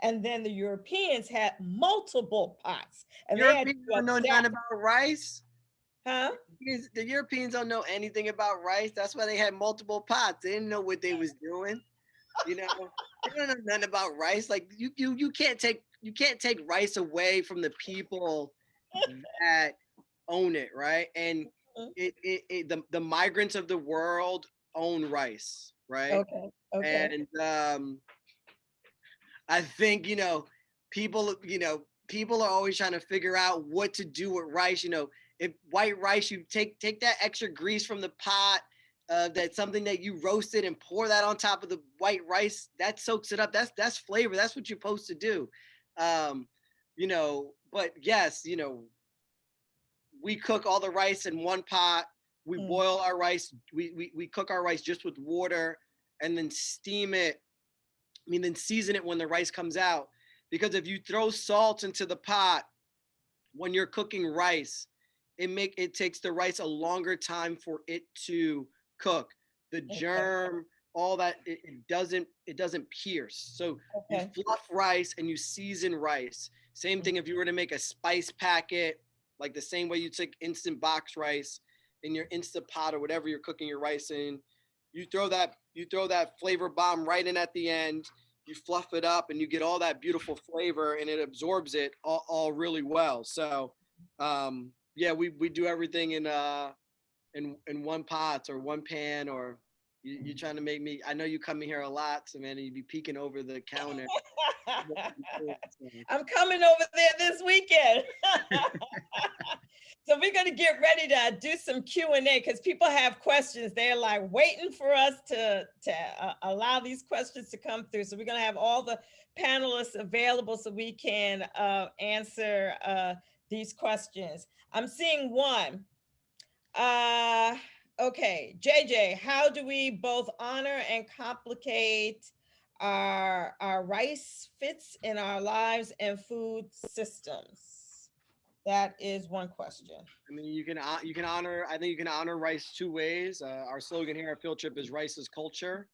and then the Europeans had multiple pots. And Europeans don't know nothing about rice. Huh? The Europeans don't know anything about rice. That's why they had multiple pots. They didn't know what they was doing. You know, they don't know nothing about rice. Like you can't take rice away from the people that own it, right? And the migrants of the world own rice, right? Okay. And I think people are always trying to figure out what to do with rice. If white rice, you take that extra grease from the pot. That's something that you roasted and pour that on top of the white rice, that soaks it up. That's flavor. That's what you're supposed to do. But yes, we cook all the rice in one pot. We boil our rice. We cook our rice just with water and then steam it. Then season it when the rice comes out. Because if you throw salt into the pot when you're cooking rice, it takes the rice a longer time for it to cook. the germ, all that, it doesn't pierce. So Okay. you fluff rice and you season rice. Same thing if you were to make a spice packet, like the same way you take instant box rice in your Instant Pot or whatever you're cooking your rice in. You throw that flavor bomb right in at the end. You fluff it up and you get all that beautiful flavor and it absorbs it all really well. So yeah, we do everything in one pot or one pan, or you're trying to make me, I know you come in here a lot, so man, you'd be peeking over the counter. I'm coming over there this weekend. So we're going to get ready to do some Q&A because people have questions. They're like waiting for us to allow these questions to come through. So we're going to have all the panelists available so we can answer these questions. I'm seeing one. Okay, JJ, how do we both honor and complicate our rice fits in our lives and food systems? That is one question. I mean, you can honor, I think you can honor rice two ways. Our slogan here at Field Trip is rice is culture.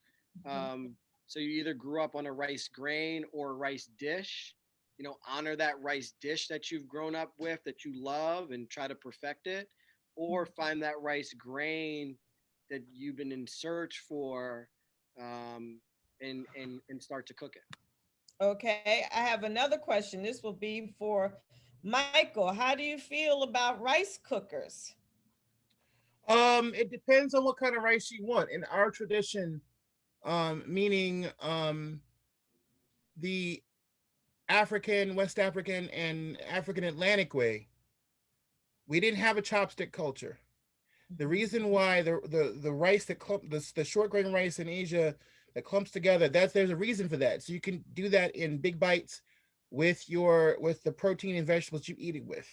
So you either grew up on a rice grain or a rice dish, honor that rice dish that you've grown up with, that you love, and try to perfect it, or find that rice grain that you've been in search for, and start to cook it. Okay, I have another question. This will be for Michael. How do you feel about rice cookers? It depends on what kind of rice you want. In our tradition, meaning the African, West African, and African Atlantic way, we didn't have a chopstick culture. The reason why the rice that the short grain rice in Asia that clumps together, there's a reason for that. So you can do that in big bites with the protein and vegetables you eat it with.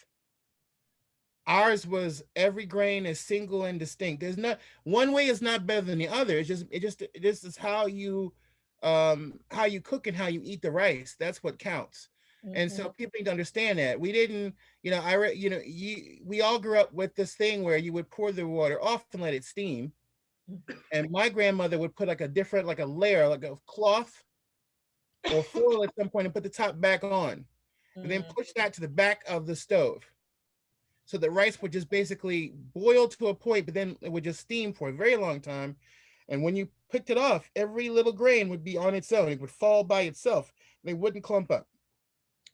Ours was every grain is single and distinct. There's not one way is not better than the other. This is how you cook and how you eat the rice. That's what counts. And so people need to understand that. We didn't, we all grew up with this thing where you would pour the water off and let it steam. And my grandmother would put like a layer, like a cloth or foil at some point and put the top back on. And then push that to the back of the stove. So the rice would just basically boil to a point, but then it would just steam for a very long time. And when you picked it off, every little grain would be on its own. It would fall by itself. And they wouldn't clump up.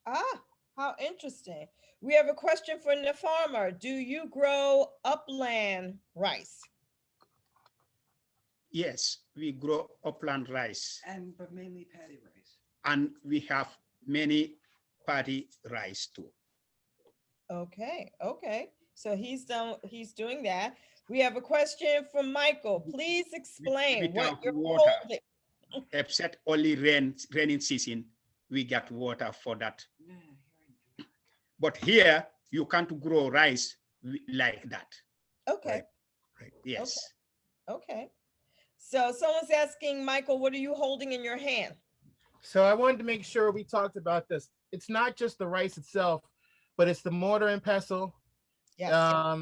Ah, how interesting. We have a question for Nfamara. Do you grow upland rice? Yes, we grow upland rice. But mainly paddy rice. And we have many paddy rice too. Okay. So he's doing that. We have a question from Michael. Please explain what you're holding. Except only raining season, we get water for that. But here, you can't grow rice like that. Okay. Right. Yes. Okay. So someone's asking, Michael, what are you holding in your hand? So I wanted to make sure we talked about this. It's not just the rice itself, but it's the mortar and pestle. Yeah.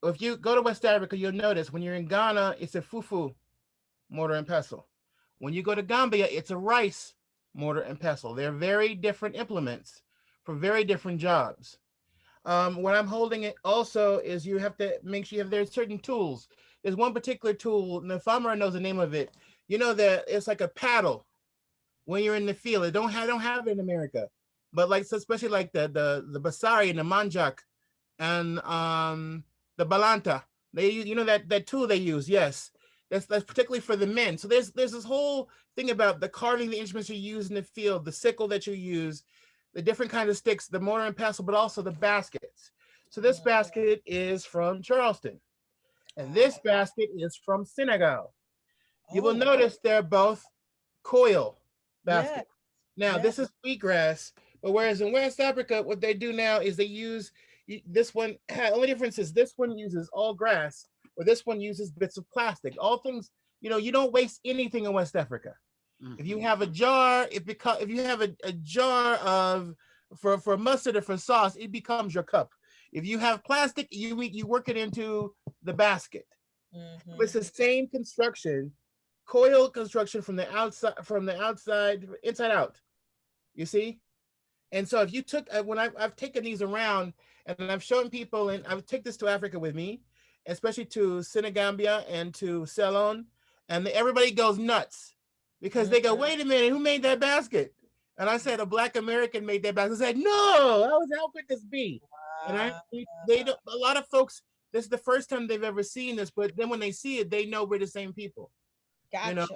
If you go to West Africa, you'll notice when you're in Ghana, it's a fufu mortar and pestle. When you go to Gambia, it's a rice mortar and pestle. They're very different implements for very different jobs. When I'm holding it also is you have to make sure there's certain tools. There's one particular tool, Nfamara knows the name of it. You know that it's like a paddle when you're in the field. I don't have it in America, but like so especially like the basari and the manjak and the balanta. They that tool they use. Yes, that's particularly for the men. So there's this whole thing about the carving, the instruments you use in the field, the sickle that you use, the different kinds of sticks, the mortar and pestle, but also the baskets. So this basket is from Charleston, and this basket is from Senegal. You will notice they're both coil baskets. Now, this is wheatgrass, but whereas in West Africa, what they do now is they use this one. Only difference is this one uses all grass, or this one uses bits of plastic. All things, you don't waste anything in West Africa. If you have a jar, if you have a jar of for mustard or for sauce, it becomes your cup. If you have plastic, you work it into the basket. It's the same construction, coil construction from the outside, inside out. You see? And so if you took, when I've taken these around and I've shown people, and I would take this to Africa with me, especially to Senegambia and to Ceylon, and everybody goes nuts because they go, wait a minute, who made that basket? And I said, a Black American made that basket. I said, no, how could this be? And they don't, a lot of folks, this is the first time they've ever seen this, but then when they see it, they know we're the same people. Gotcha. You know?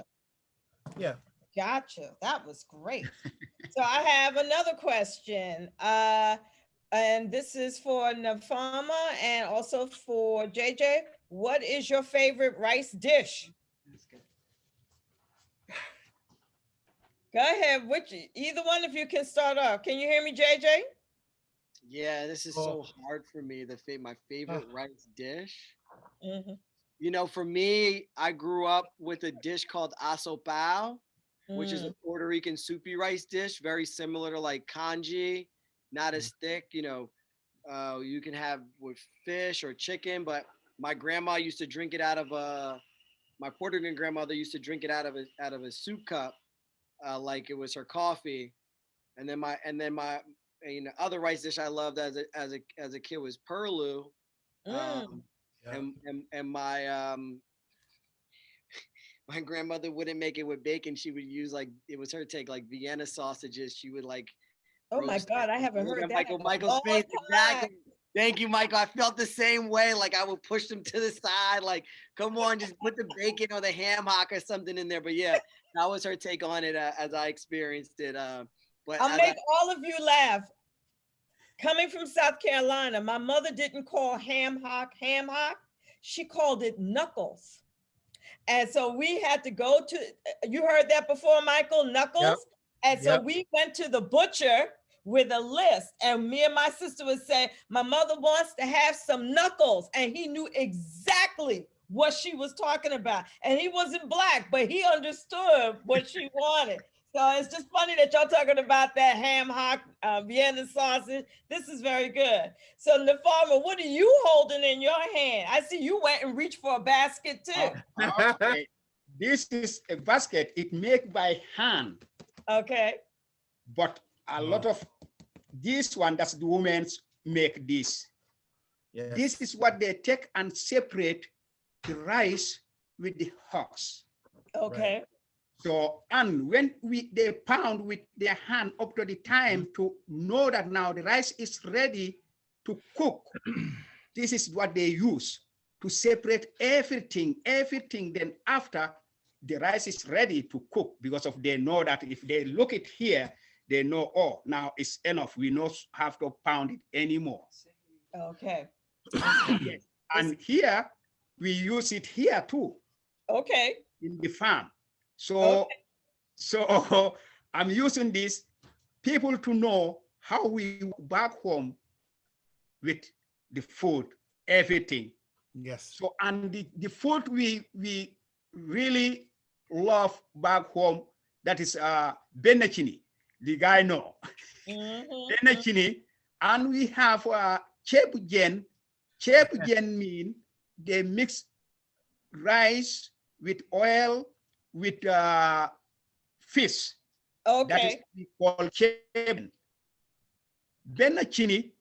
Yeah. Gotcha. That was great. So I have another question. And this is for Nfamara and also for JJ. What is your favorite rice dish? Go ahead, either one of you can start off. Can you hear me, JJ? Yeah, this is so hard for me. My favorite rice dish. You know, for me, I grew up with a dish called asopao, which is a Puerto Rican soupy rice dish, very similar to like congee, not as thick. You know, you can have with fish or chicken, but my grandma used to drink it out of my Puerto Rican grandmother used to drink it out of a soup cup, like it was her coffee. And then my other rice dish I loved as a kid was purloo. And my grandmother wouldn't make it with bacon. She would use it was her take, like Vienna sausages. She would like. Oh my God, I haven't heard that. Michael's face, exactly. Thank you, Michael. I felt the same way. Like I would push them to the side. Like, come on, just put the bacon or the ham hock or something in there. But yeah, that was her take on it as I experienced it. But I'll make all of you laugh. Coming from South Carolina, my mother didn't call ham hock. She called it knuckles. And so we had to go to, you heard that before, Michael, knuckles? Yep. And so we went to the butcher with a list, and me and my sister would say, my mother wants to have some knuckles. And he knew exactly what she was talking about. And he wasn't Black, but he understood what she wanted. So it's just funny that y'all talking about that ham hock, Vienna sausage. This is very good. So Nfamara, what are you holding in your hand? I see you went and reached for a basket too. Okay. This is a basket. It made by hand. Okay. But a lot of this one, that's the women's make this. Yes. This is what they take and separate the rice with the husks. Okay. Right. So, and when they pound with their hand up to the time to know that now the rice is ready to cook, this is what they use to separate everything. Then after the rice is ready to cook, because of they know that if they look it here, they know, oh, now it's enough. We don't have to pound it anymore. Okay. Yes. And here, we use it here too. Okay. In the farm. So I'm using this people to know how we back home with the food, everything. Yes. So, and the food we really love back home, that is benachini, the guy know. Benachini, and we have chepujen. Chepujen mean they mix rice with oil, with fish. Okay. That is called chepujen. Benachini,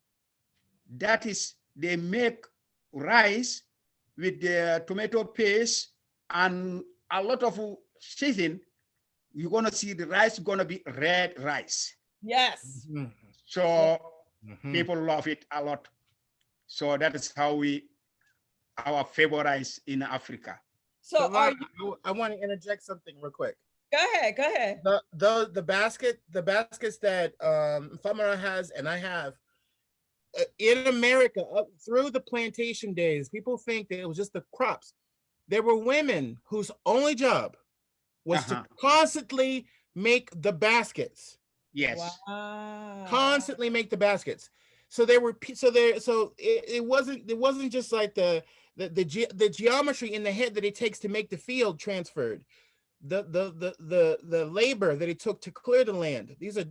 that is, they make rice with the tomato paste and a lot of season. You're gonna see the rice gonna be red rice. Yes. So people love it a lot. So that is how our favorite rice in Africa. So I want to interject something real quick. Go ahead. The baskets that Nfamara has and I have in America up through the plantation days, people think that it was just the crops. There were women whose only job was to constantly make the baskets. Yes. Wow. Constantly make the baskets. So it wasn't just like the geometry in the head that it takes to make the field transferred, the labor that it took to clear the land. These are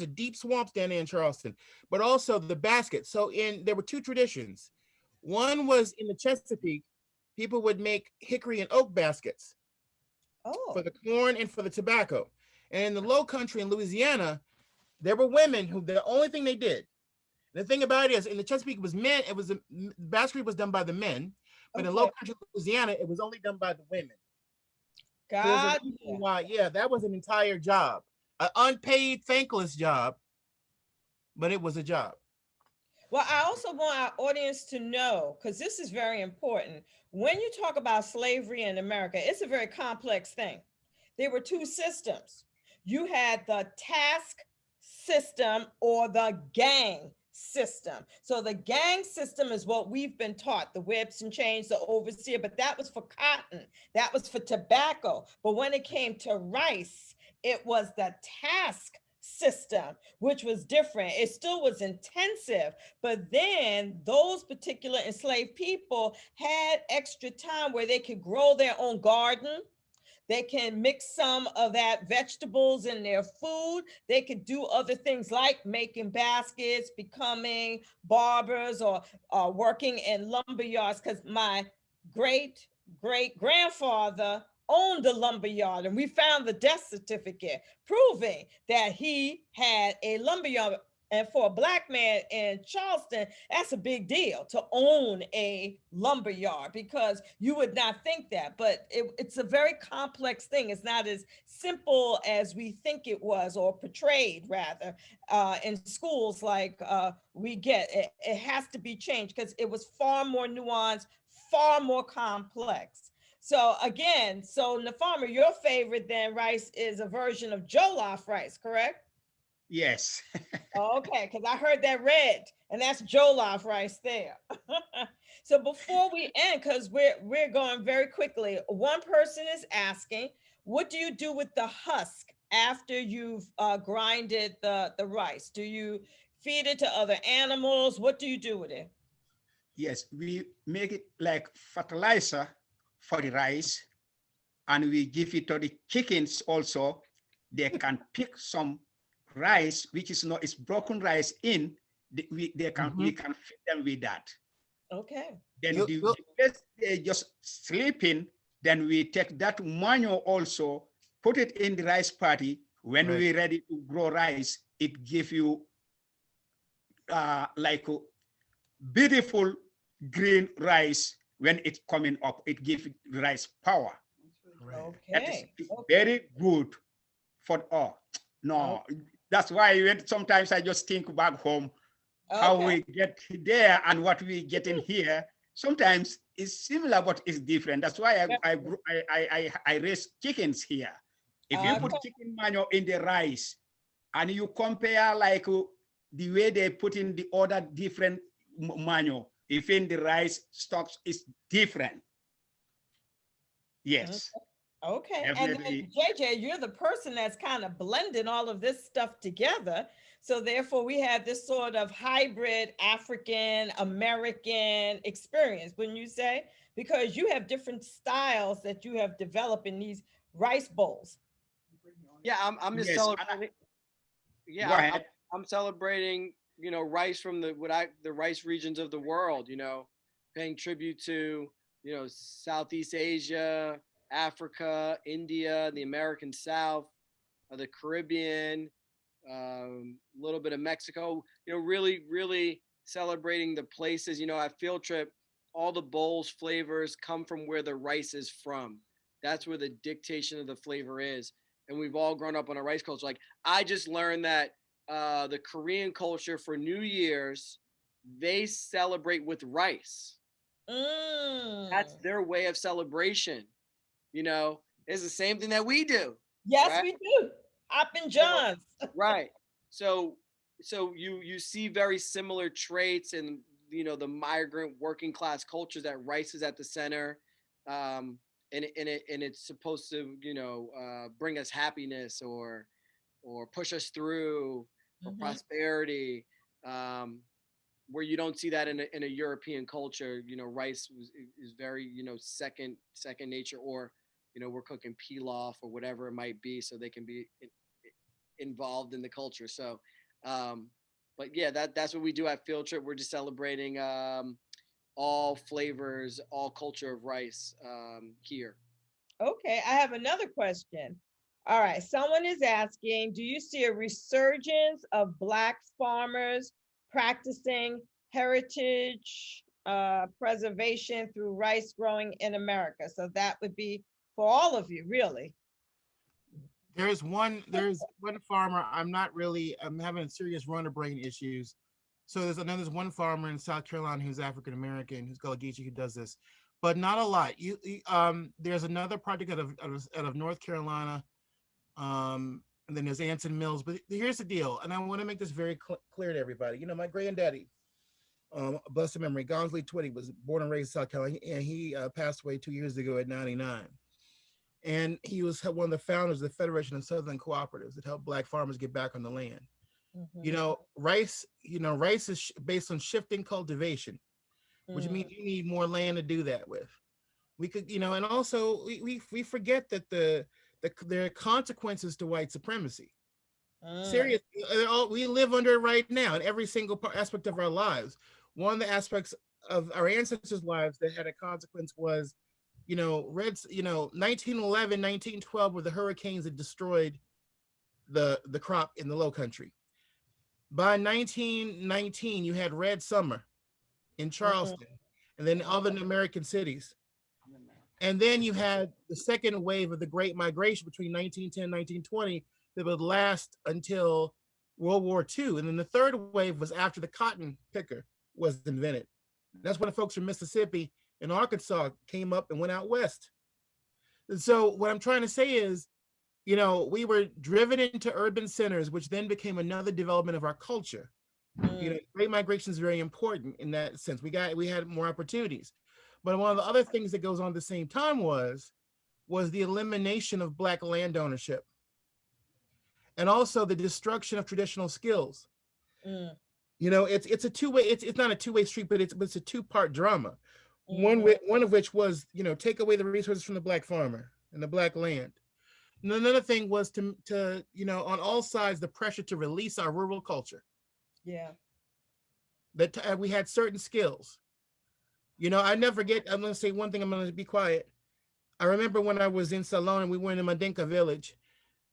deep swamps down there in Charleston, but also the basket. So there were two traditions. One was in the Chesapeake, people would make hickory and oak baskets Oh, for the corn and for the tobacco. And in the low country in Louisiana, there were women who the only thing they did. The thing about it is, in the Chesapeake, it was men. It was basketry was done by the men, but in low okay. country Louisiana, it was only done by the women. So there's a God. reason why, yeah, that was an entire job, an unpaid, thankless job, but it was a job. Well, I also want our audience to know, because this is very important. When you talk about slavery in America, it's a very complex thing. There were two systems. You had the task system or the gang system. So the gang system is what we've been taught, the whips and chains, the overseer, but that was for cotton, that was for tobacco. But when it came to rice, it was the task system, which was different. It still was intensive, but then those particular enslaved people had extra time where they could grow their own garden. They can mix some of that vegetables in their food. They could do other things like making baskets, becoming barbers, or working in lumber yards. Because my great grandfather owned a lumber yard, and we found the death certificate proving that he had a lumber yard. And for a Black man in Charleston, that's a big deal to own a lumber yard, because you would not think that, but it's a very complex thing. It's not as simple as we think it was, or portrayed rather, in schools like we get. It has to be changed because it was far more nuanced, far more complex. So again, so Nfamara, your favorite then rice is a version of jollof rice, correct? Yes. Okay, because I heard that red, and that's jollof rice there. So before we end, because we're going very quickly, one person is asking, what do you do with the husk after you've grinded the rice? Do you feed it to other animals? What do you do with it? Yes, we make it like fertilizer for the rice, and we give it to the chickens also. They can pick some rice, which is not, it's broken rice in, we can feed them with that. Okay. Then the rest they just sleeping, then we take that manure also, put it in the rice party. When we're ready to grow rice, it gives you like a beautiful green rice. When it's coming up, it gives rice power. That is very good for all. No, that's why sometimes I just think back home, how we get there and what we get in here. Sometimes it's similar, but it's different. That's why I raise chickens here. If you put chicken manure in the rice and you compare like the way they put in the other different manure, if in the rice stocks is different. Yes. Okay. Definitely. And then JJ, you're the person that's kind of blending all of this stuff together. So therefore we have this sort of hybrid African American experience, wouldn't you say? Because you have different styles that you have developed in these rice bowls. Yeah, I'm just celebrating. Yeah, I'm celebrating, you know, rice from the rice regions of the world, you know, paying tribute to, you know, Southeast Asia, Africa, India, the American South, the Caribbean, a little bit of Mexico, you know, really celebrating the places. You know, at Field Trip, all the bowls, flavors come from where the rice is from. That's where the dictation of the flavor is. And we've all grown up on a rice culture. Like, I just learned that the Korean culture for New Year's, they celebrate with rice. That's their way of celebration. You know, it's the same thing that we do. Yes, right? we do. Hoppin' Johns. Right. So you see very similar traits in, you know, the migrant working class cultures, that rice is at the center. And it's supposed to, you know, bring us happiness or push us through for prosperity. Where you don't see that in a European culture. You know, rice is very, you know, second nature, or, you know, we're cooking pilaf or whatever it might be, so they can be involved in the culture. So, but yeah, that's what we do at Field Trip. We're just celebrating all flavors, all culture of rice here. Okay, I have another question. All right, someone is asking, do you see a resurgence of Black farmers practicing heritage preservation through rice growing in America? So that would be for all of you, really. There's one farmer. I'm having serious runner brain issues. So there's one farmer in South Carolina who's African American, who's called Geechee, who does this, but not a lot. There's another project out of North Carolina, and then there's Anson Mills. But here's the deal, and I want to make this very clear to everybody. You know, my granddaddy, blessed memory, Gonsley Twitty, was born and raised in South Carolina, and he passed away 2 years ago at 99. And he was one of the founders of the Federation of Southern Cooperatives that helped Black farmers get back on the land. Mhm. You know, rice is based on shifting cultivation, which means you need more land to do that with. We could, and also we forget that there are consequences to white supremacy. Seriously, we live under it right now in every single aspect of our lives. One of the aspects of our ancestors' lives that had a consequence was, 1911, 1912 were the hurricanes that destroyed the crop in the Low Country. By 1919, you had Red Summer in Charleston, and then other American cities. And then you had the second wave of the Great Migration between 1910 and 1920 that would last until World War II. And then the third wave was after the cotton picker was invented. That's when the folks from Mississippi and Arkansas came up and went out west. And so what I'm trying to say is, we were driven into urban centers, which then became another development of our culture. Great migration is very important in that sense. We had more opportunities. But one of the other things that goes on at the same time was the elimination of Black land ownership, and also the destruction of traditional skills. It's a two-way. It's not a two-way street, but it's a two-part drama. One of which was, take away the resources from the Black farmer and the Black land. And another thing was to on all sides, the pressure to release our rural culture. Yeah. That we had certain skills. I never forget. I'm going to say one thing. I'm going to be quiet. I remember when I was in Salon and we were in a Mandinka village,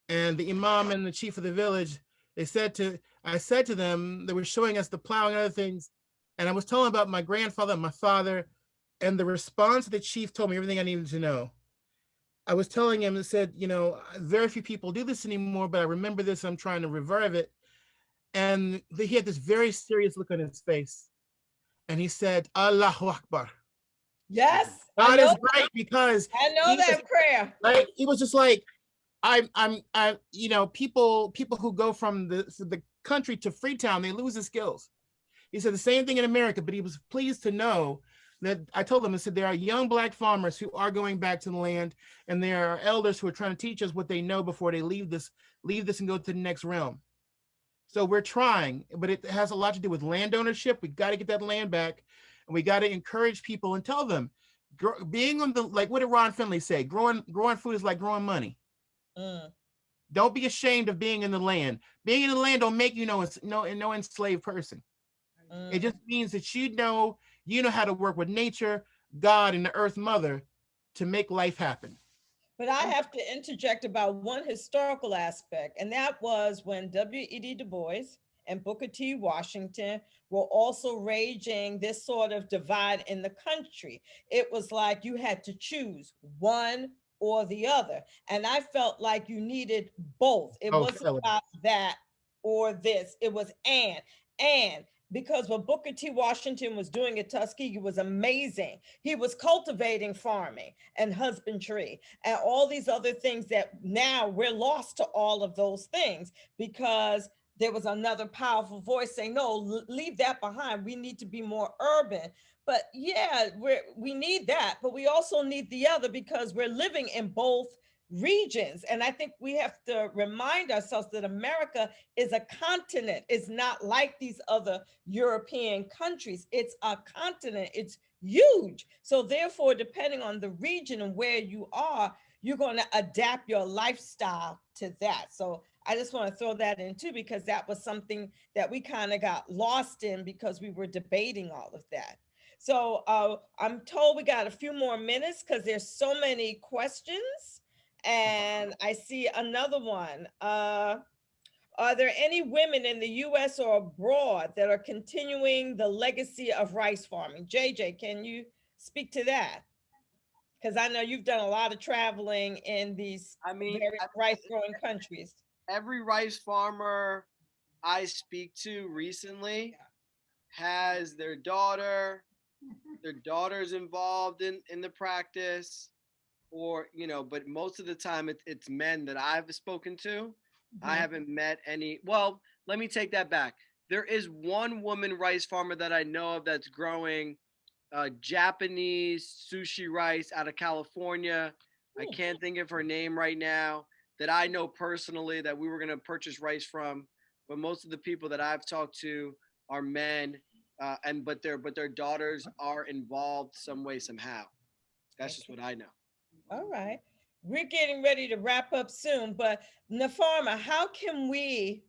and the imam and the chief of the village, I said to them, they were showing us the plow and other things. And I was telling about my grandfather and my father, and the response of the chief told me everything I needed to know. I was telling him and said, very few people do this anymore, but I remember this. I'm trying to revive it. And he had this very serious look on his face. And he said, Allahu Akbar. Yes. God is great, because I know that prayer. Right? He was just like, people who go from the country to Freetown, they lose the skills. He said the same thing in America, but he was pleased to know that I told him, I said, there are young Black farmers who are going back to the land, and there are elders who are trying to teach us what they know before they leave this and go to the next realm. So we're trying, but it has a lot to do with land ownership. We got to get that land back, and we got to encourage people and tell them, being on like what did Ron Finley say? Growing food is like growing money. Don't be ashamed of being in the land. Being in the land don't make you no enslaved person. It just means that you know how to work with nature, God, and the Earth Mother to make life happen. But I have to interject about one historical aspect, and that was when W.E.B. Du Bois and Booker T. Washington were also raging this sort of divide in the country. It was like you had to choose one or the other. And I felt like you needed both. It wasn't about that or this. It was and. Because what Booker T. Washington was doing at Tuskegee was amazing. He was cultivating farming and husbandry and all these other things that now we're lost to all of those things, because there was another powerful voice saying, no, leave that behind. We need to be more urban. But yeah, we need that, but we also need the other, because we're living in both regions. And I think we have to remind ourselves that America is a continent. It's not like these other European countries. It's a continent. It's huge. So therefore, depending on the region and where you are, you're going to adapt your lifestyle to that. So I just want to throw that in too, because that was something that we kind of got lost in because we were debating all of that. So I'm told we got a few more minutes because there's so many questions. And I see another one. Are there any women in the US or abroad that are continuing the legacy of rice farming? JJ, can you speak to that? Because I know you've done a lot of traveling in these various rice growing countries. Every rice farmer I speak to recently has their daughter's involved in the practice, or but most of the time it's men that I've spoken to. I haven't met any. Well, let me take that back. There is one woman rice farmer that I know of that's growing Japanese sushi rice out of California. I can't think of her name right now, that I know personally that we were going to purchase rice from. But most of the people that I've talked to are men, but their daughters are involved some way, somehow. That's just what I know. All right. We're getting ready to wrap up soon, but Nfamara, how can we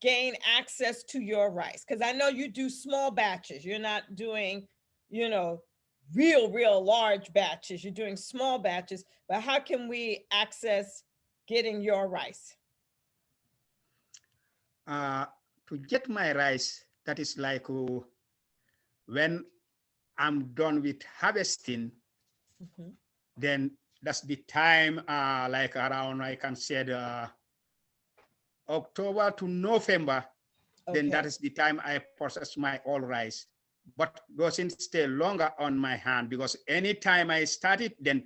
gain access to your rice? Because I know you do small batches. You're not doing, real large batches. You're doing small batches, but how can we access getting your rice? To get my rice, that is like when I'm done with harvesting, then that's the time, like around, I can say October to November, then that is the time I process my all rice. But doesn't stay longer on my hand, because anytime I start it, then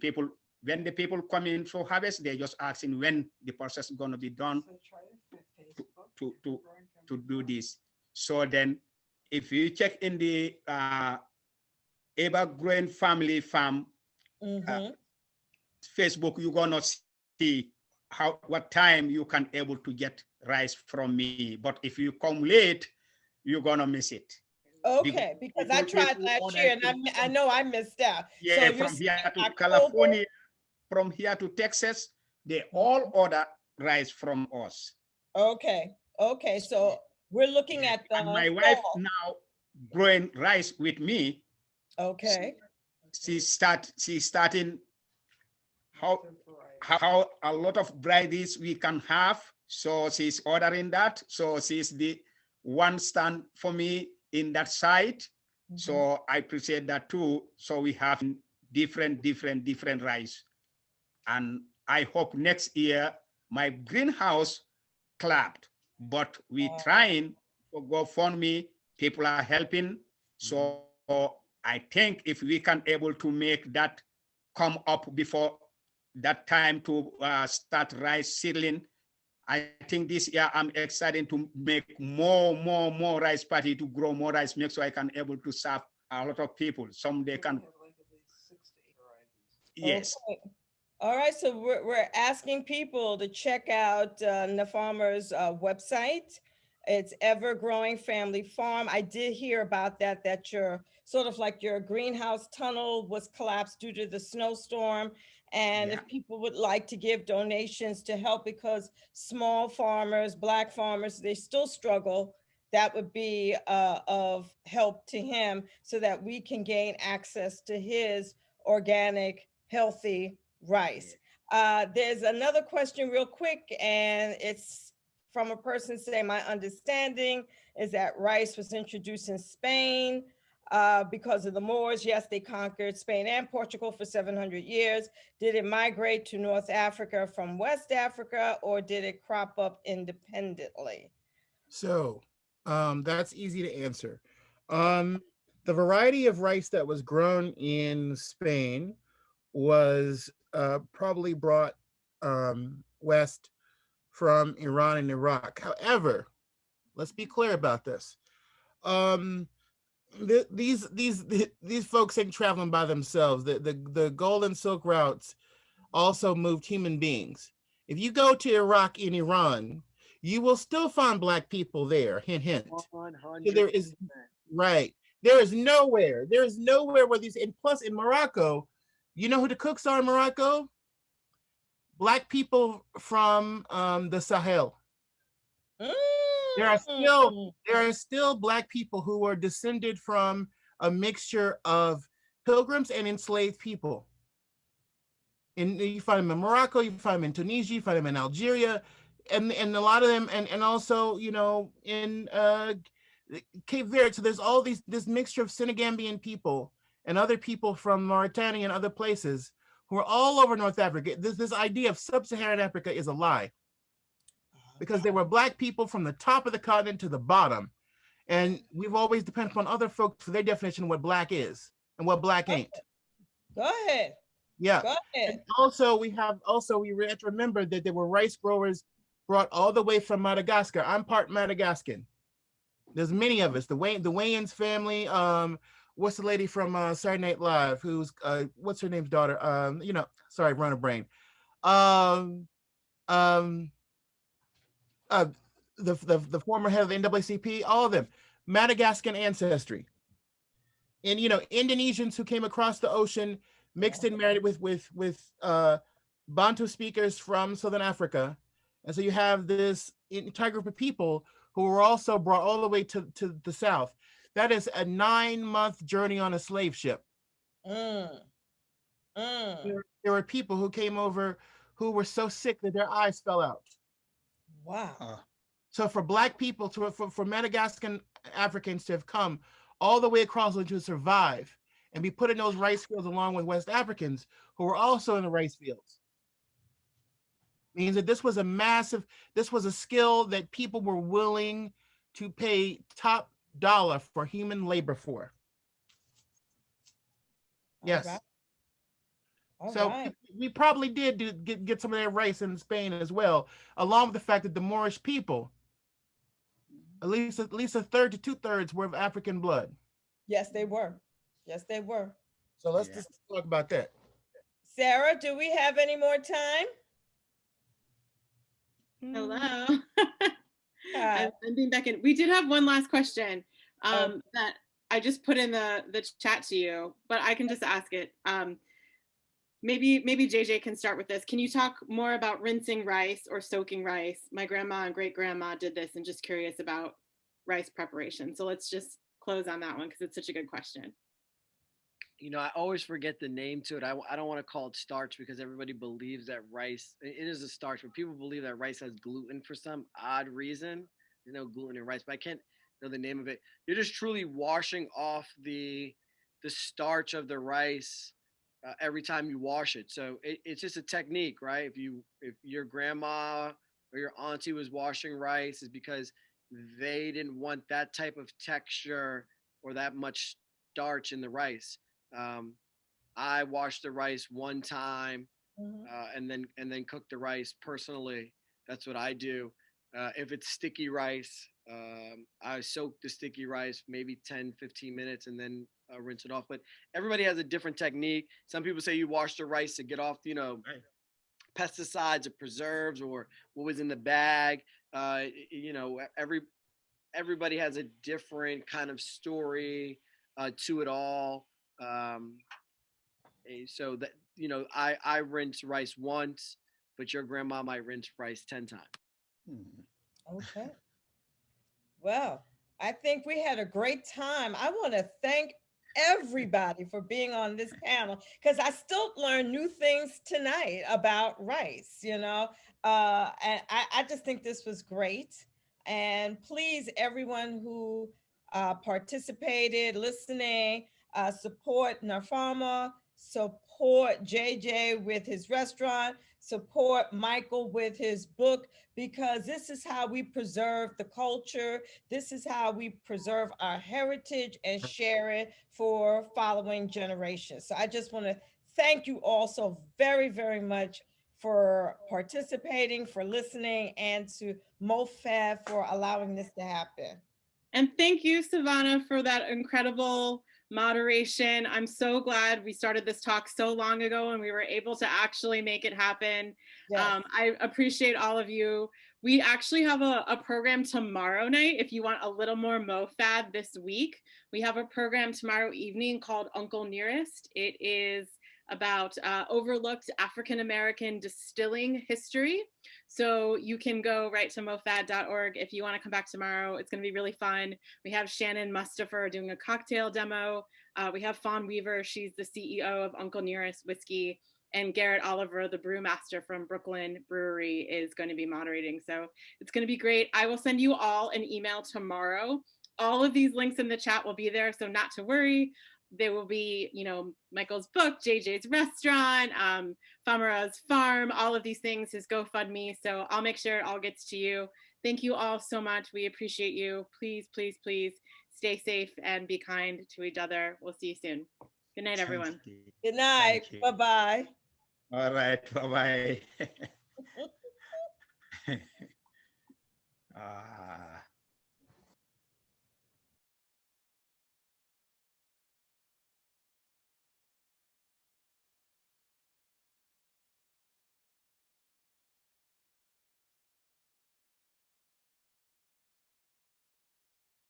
when the people come in for harvest, they're just asking when the process is going to be done to do this. So then if you check in the Evergreen Family Farm Facebook, you're gonna see what time you can able to get rice from me. But if you come late, you're gonna miss it. Okay, because I tried last year and I know I missed out. Yeah, so from here to California, from here to Texas, they all order rice from us. Okay, so we're looking at the and my wife now growing rice with me. Okay. She's starting how a lot of varieties we can have. So she's ordering that. So she's the one stand for me in that side. So I appreciate that too. So we have different rice. And I hope next year my greenhouse clapped, but we trying for GoFundMe, people are helping. So I think if we can able to make that come up before that time to start rice seedling, I think this year I'm excited to make more rice party, to grow more rice mix, so I can able to serve a lot of people. Some they can. Yes. Okay. All right, so we're asking people to check out Nfamara's website. It's Ever Growing Family Farm. I did hear about that your sort of like your greenhouse tunnel was collapsed due to the snowstorm. And if people would like to give donations to help, because small farmers, Black farmers, they still struggle, that would be of help to him so that we can gain access to his organic, healthy rice. There's another question real quick, and it's from a person saying, my understanding is that rice was introduced in Spain because of the Moors. Yes, they conquered Spain and Portugal for 700 years. Did it migrate to North Africa from West Africa, or did it crop up independently? So that's easy to answer. The variety of rice that was grown in Spain was probably brought west from Iran and Iraq. However, let's be clear about this. These folks ain't traveling by themselves. The Golden Silk routes also moved human beings. If you go to Iraq and Iran, you will still find Black people there. Hint, hint. 100%. So there is nowhere where these, and plus in Morocco, you know who the cooks are in Morocco? Black people from the Sahel. There are still Black people who are descended from a mixture of pilgrims and enslaved people. And you find them in Morocco, you find them in Tunisia, you find them in Algeria, and a lot of them, and also, you know, in Cape Verde. So there's all this mixture of Senegambian people and other people from Mauritania and other places who are all over North Africa. This idea of sub-Saharan Africa is a lie, because there were Black people from the top of the continent to the bottom. And we've always depended upon other folks for their definition of what Black is and what Black ain't. Go ahead. Yeah. Go ahead. And also we have to remember that there were rice growers brought all the way from Madagascar. I'm part Madagascan. There's many of us. The Wayans family. What's the lady from Saturday Night Live? Who's what's her name's daughter? You know, sorry, run a brain. The former head of the NAACP, all of them, Madagascan ancestry. And you know, Indonesians who came across the ocean, mixed and married with Bantu speakers from Southern Africa. And so you have this entire group of people who were also brought all the way to the South. That is a 9-month journey on a slave ship. There were people who came over who were so sick that their eyes fell out. Wow. So for Black people, for Madagascan Africans to have come all the way across to survive and be put in those rice fields along with West Africans who were also in the rice fields, means that this was a skill that people were willing to pay top dollar for human labor for. Yes. All right. We probably did get some of that rice in Spain as well, along with the fact that the Moorish people, at least a third to 2/3 were of African blood. Yes, they were. Yes, they were. So let's just talk about that. Sarah, do we have any more time? Hello. Hi. I'm being back in. We did have one last question that I just put in the chat to you, but I can just ask it. Maybe JJ can start with this. Can you talk more about rinsing rice or soaking rice? My grandma and great grandma did this, and just curious about rice preparation. So let's just close on that one because it's such a good question. You know, I always forget the name to it. I don't want to call it starch because everybody believes that rice, it is a starch, but people believe that rice has gluten for some odd reason. There's no gluten in rice, but I can't know the name of it. You're just truly washing off the starch of the rice every time you wash it. So it's just a technique, right? If your grandma or your auntie was washing rice, is because they didn't want that type of texture or that much starch in the rice. I wash the rice one time and then cook the rice personally. That's what I do. If it's sticky rice, I soak the sticky rice maybe 10-15 minutes and then rinse it off. But everybody has a different technique. Some people say you wash the rice to get off, you know, pesticides or preserves or what was in the bag. You know, everybody has a different kind of story to it all. So that, you know, I rinse rice once, but your grandma might rinse rice 10 times. Okay. Well, I think we had a great time. I want to thank everybody for being on this panel because I still learn new things tonight about rice, you know, and I just think this was great. And please, everyone who participated, listening, support Nfamara, support JJ with his restaurant, support Michael with his book, because this is how we preserve the culture. This is how we preserve our heritage and share it for following generations. So I just want to thank you all so very, very much for participating, for listening, and to MOFAD for allowing this to happen. And thank you, Savona, for that incredible moderation. I'm so glad we started this talk so long ago and we were able to actually make it happen. Yes. I appreciate all of you. We actually have a program tomorrow night. If you want a little more MOFAD this week, we have a program tomorrow evening called Uncle Nearest. It is about overlooked African-American distilling history. So you can go right to mofad.org if you want to come back tomorrow. It's going to be really fun. We have Shannon Mustafer doing a cocktail demo. We have Fawn Weaver. She's the CEO of Uncle Nearest Whiskey. And Garrett Oliver, the brewmaster from Brooklyn Brewery, is going to be moderating. So it's going to be great. I will send you all an email tomorrow. All of these links in the chat will be there, so not to worry. There will be, you know, Michael's book, JJ's restaurant, Nfamara's farm, all of these things, his GoFundMe. So I'll make sure it all gets to you. Thank you all so much. We appreciate you. Please, please, please stay safe and be kind to each other. We'll see you soon. Good night, everyone. Good night. Bye-bye. All right. Bye-bye.